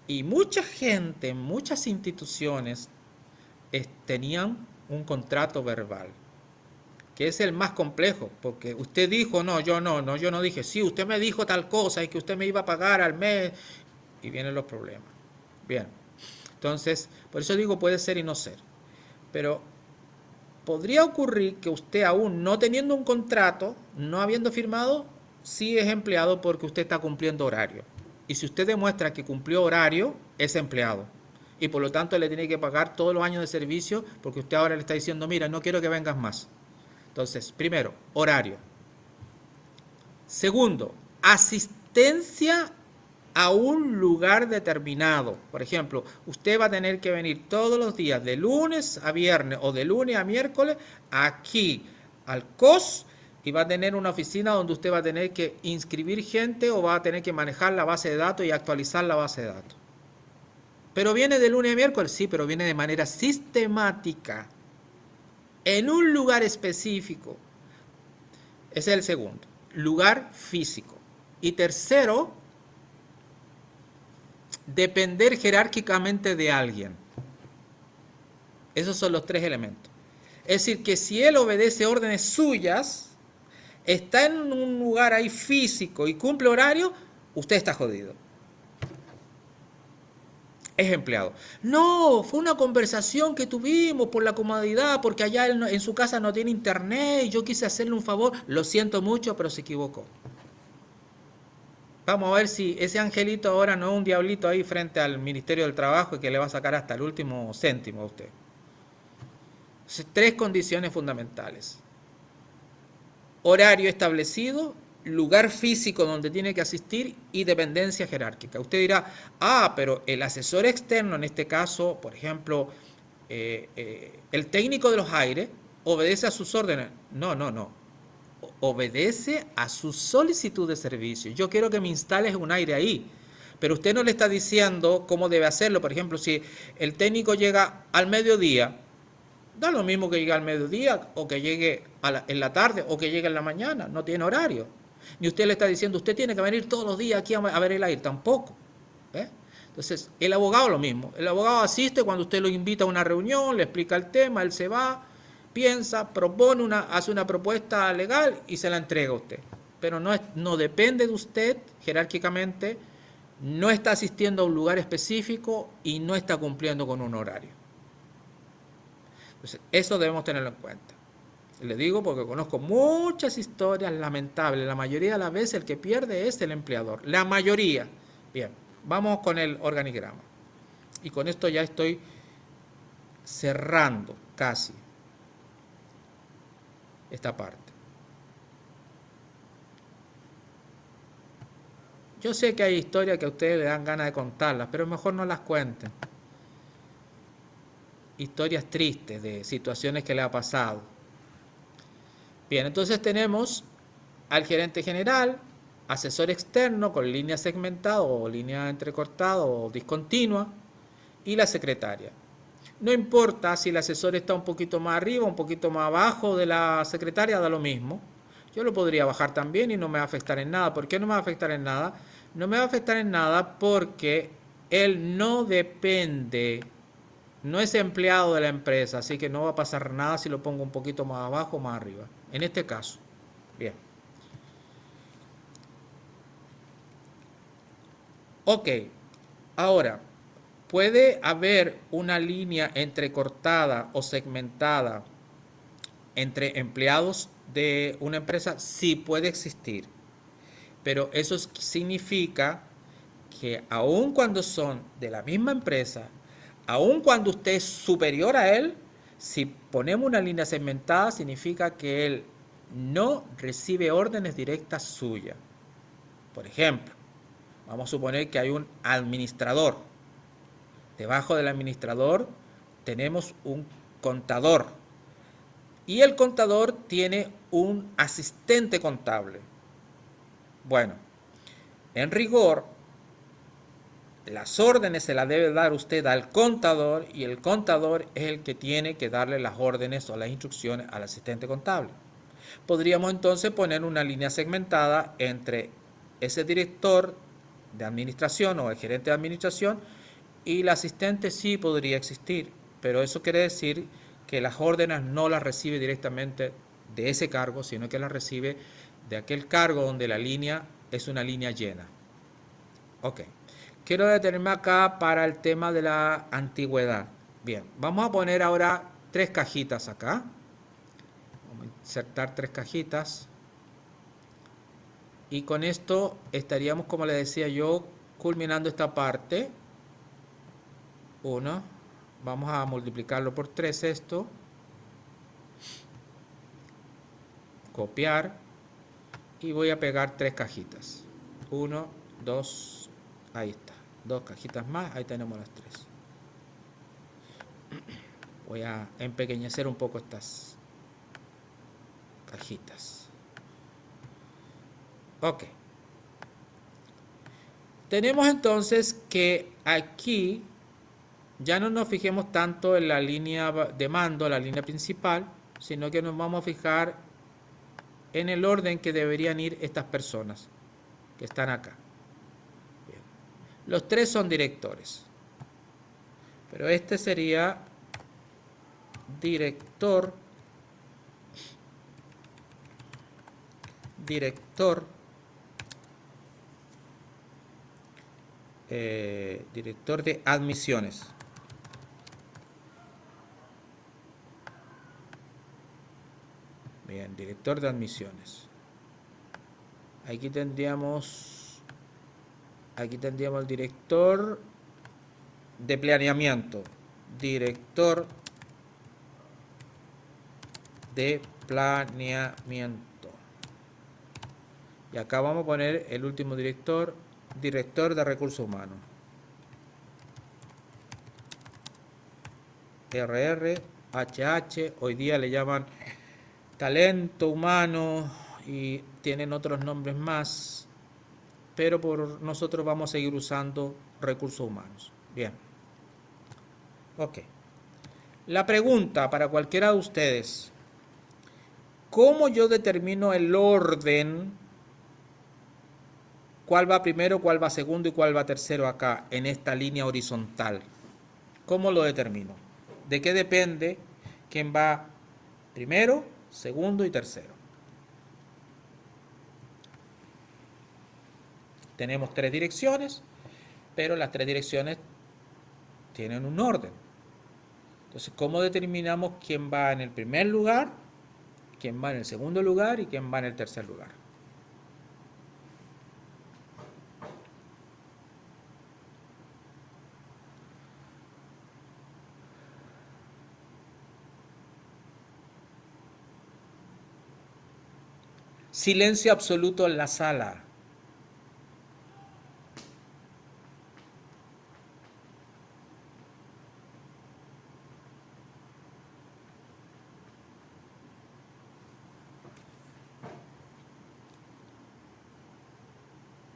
Y mucha gente, muchas instituciones tenían un contrato verbal, que es el más complejo, porque usted dijo, no, yo no dije, sí, usted me dijo tal cosa y que usted me iba a pagar al mes, y vienen los problemas. Bien, entonces, por eso digo puede ser y no ser, pero podría ocurrir que usted aún no teniendo un contrato, no habiendo firmado, sí es empleado porque usted está cumpliendo horario. Y si usted demuestra que cumplió horario, es empleado. Y por lo tanto le tiene que pagar todos los años de servicio porque usted ahora le está diciendo, mira, no quiero que vengas más. Entonces, primero, horario. Segundo, asistencia a un lugar determinado. Por ejemplo, usted va a tener que venir todos los días, de lunes a viernes o de lunes a miércoles, aquí al COS, y va a tener una oficina donde usted va a tener que inscribir gente o va a tener que manejar la base de datos y actualizar la base de datos. ¿Pero viene de lunes a miércoles? Sí, pero viene de manera sistemática, en un lugar específico. Ese es el segundo, lugar físico. Y tercero, depender jerárquicamente de alguien. Esos son los tres elementos. Es decir, que si él obedece órdenes suyas, está en un lugar ahí físico y cumple horario, usted está jodido. Es empleado. No, fue una conversación que tuvimos por la comodidad, porque allá en su casa no tiene internet y yo quise hacerle un favor. Lo siento mucho, pero se equivocó. Vamos a ver si ese angelito ahora no es un diablito ahí frente al Ministerio del Trabajo y que le va a sacar hasta el último céntimo a usted. Tres condiciones fundamentales. Horario establecido, lugar físico donde tiene que asistir y dependencia jerárquica. Usted dirá, pero el asesor externo, en este caso, por ejemplo, el técnico de los aires, obedece a sus órdenes. No. Obedece a su solicitud de servicio. Yo quiero que me instales un aire ahí, pero usted no le está diciendo cómo debe hacerlo. Por ejemplo, si el técnico llega al mediodía, da lo mismo que llegue al mediodía o que llegue en la tarde o que llegue en la mañana, no tiene horario. Ni usted le está diciendo, usted tiene que venir todos los días aquí a ver el aire, tampoco. Entonces, el abogado lo mismo. El abogado asiste cuando usted lo invita a una reunión, le explica el tema, él se va piensa, propone hace una propuesta legal y se la entrega a usted. Pero no depende de usted jerárquicamente, no está asistiendo a un lugar específico y no está cumpliendo con un horario. Entonces, eso debemos tenerlo en cuenta. Le digo porque conozco muchas historias lamentables. La mayoría de las veces el que pierde es el empleador. La mayoría. Bien, vamos con el organigrama. Y con esto ya estoy cerrando casi esta parte. Yo sé que hay historias que a ustedes les dan ganas de contarlas, pero mejor no las cuenten. Historias tristes de situaciones que le ha pasado. Bien, entonces tenemos al gerente general, asesor externo con línea segmentada o línea entrecortada o discontinua y la secretaria. No importa si el asesor está un poquito más arriba, un poquito más abajo de la secretaria, da lo mismo. Yo lo podría bajar también y no me va a afectar en nada. ¿Por qué no me va a afectar en nada? No me va a afectar en nada porque él no depende, no es empleado de la empresa, así que no va a pasar nada si lo pongo un poquito más abajo o más arriba. En este caso. Bien. Ok. Ahora, ¿puede haber una línea entrecortada o segmentada entre empleados de una empresa? Sí, puede existir. Pero eso significa que aun cuando son de la misma empresa, aun cuando usted es superior a él, si ponemos una línea segmentada, significa que él no recibe órdenes directas suyas. Por ejemplo, vamos a suponer que hay un administrador. Debajo del administrador tenemos un contador. Y el contador tiene un asistente contable. Bueno, en rigor, las órdenes se las debe dar usted al contador y el contador es el que tiene que darle las órdenes o las instrucciones al asistente contable. Podríamos entonces poner una línea segmentada entre ese director de administración o el gerente de administración y el asistente. Sí podría existir, pero eso quiere decir que las órdenes no las recibe directamente de ese cargo, sino que las recibe de aquel cargo donde la línea es una línea llena. Ok. Quiero detenerme acá para el tema de la antigüedad. Bien, vamos a poner ahora 3 cajitas acá. Vamos a insertar 3 cajitas. Y con esto estaríamos, como les decía yo, culminando esta parte. 1. Vamos a multiplicarlo por 3 esto. Copiar. Y voy a pegar 3 cajitas. 1, 2, ahí está. 2 cajitas más, ahí tenemos las 3. Voy a empequeñecer un poco estas cajitas. Ok. Tenemos entonces que aquí ya no nos fijemos tanto en la línea de mando, la línea principal, sino que nos vamos a fijar en el orden que deberían ir estas personas que están acá. Bien. Los 3 son directores, pero este sería director de admisiones. Bien, director de admisiones. Aquí tendríamos el director de planeamiento. Director de planeamiento. Y acá vamos a poner el último director de recursos humanos. HH, hoy día le llaman talento humano y tienen otros nombres más, pero por nosotros vamos a seguir usando recursos humanos. Bien. Ok. La pregunta para cualquiera de ustedes: ¿cómo yo determino el orden? ¿Cuál va primero, cuál va segundo y cuál va tercero acá en esta línea horizontal? ¿Cómo lo determino? ¿De qué depende quién va Primero, segundo y tercero. Tenemos 3 direcciones, pero las 3 direcciones tienen un orden. Entonces, ¿cómo determinamos quién va en el primer lugar, quién va en el segundo lugar y quién va en el tercer lugar? Silencio absoluto en la sala.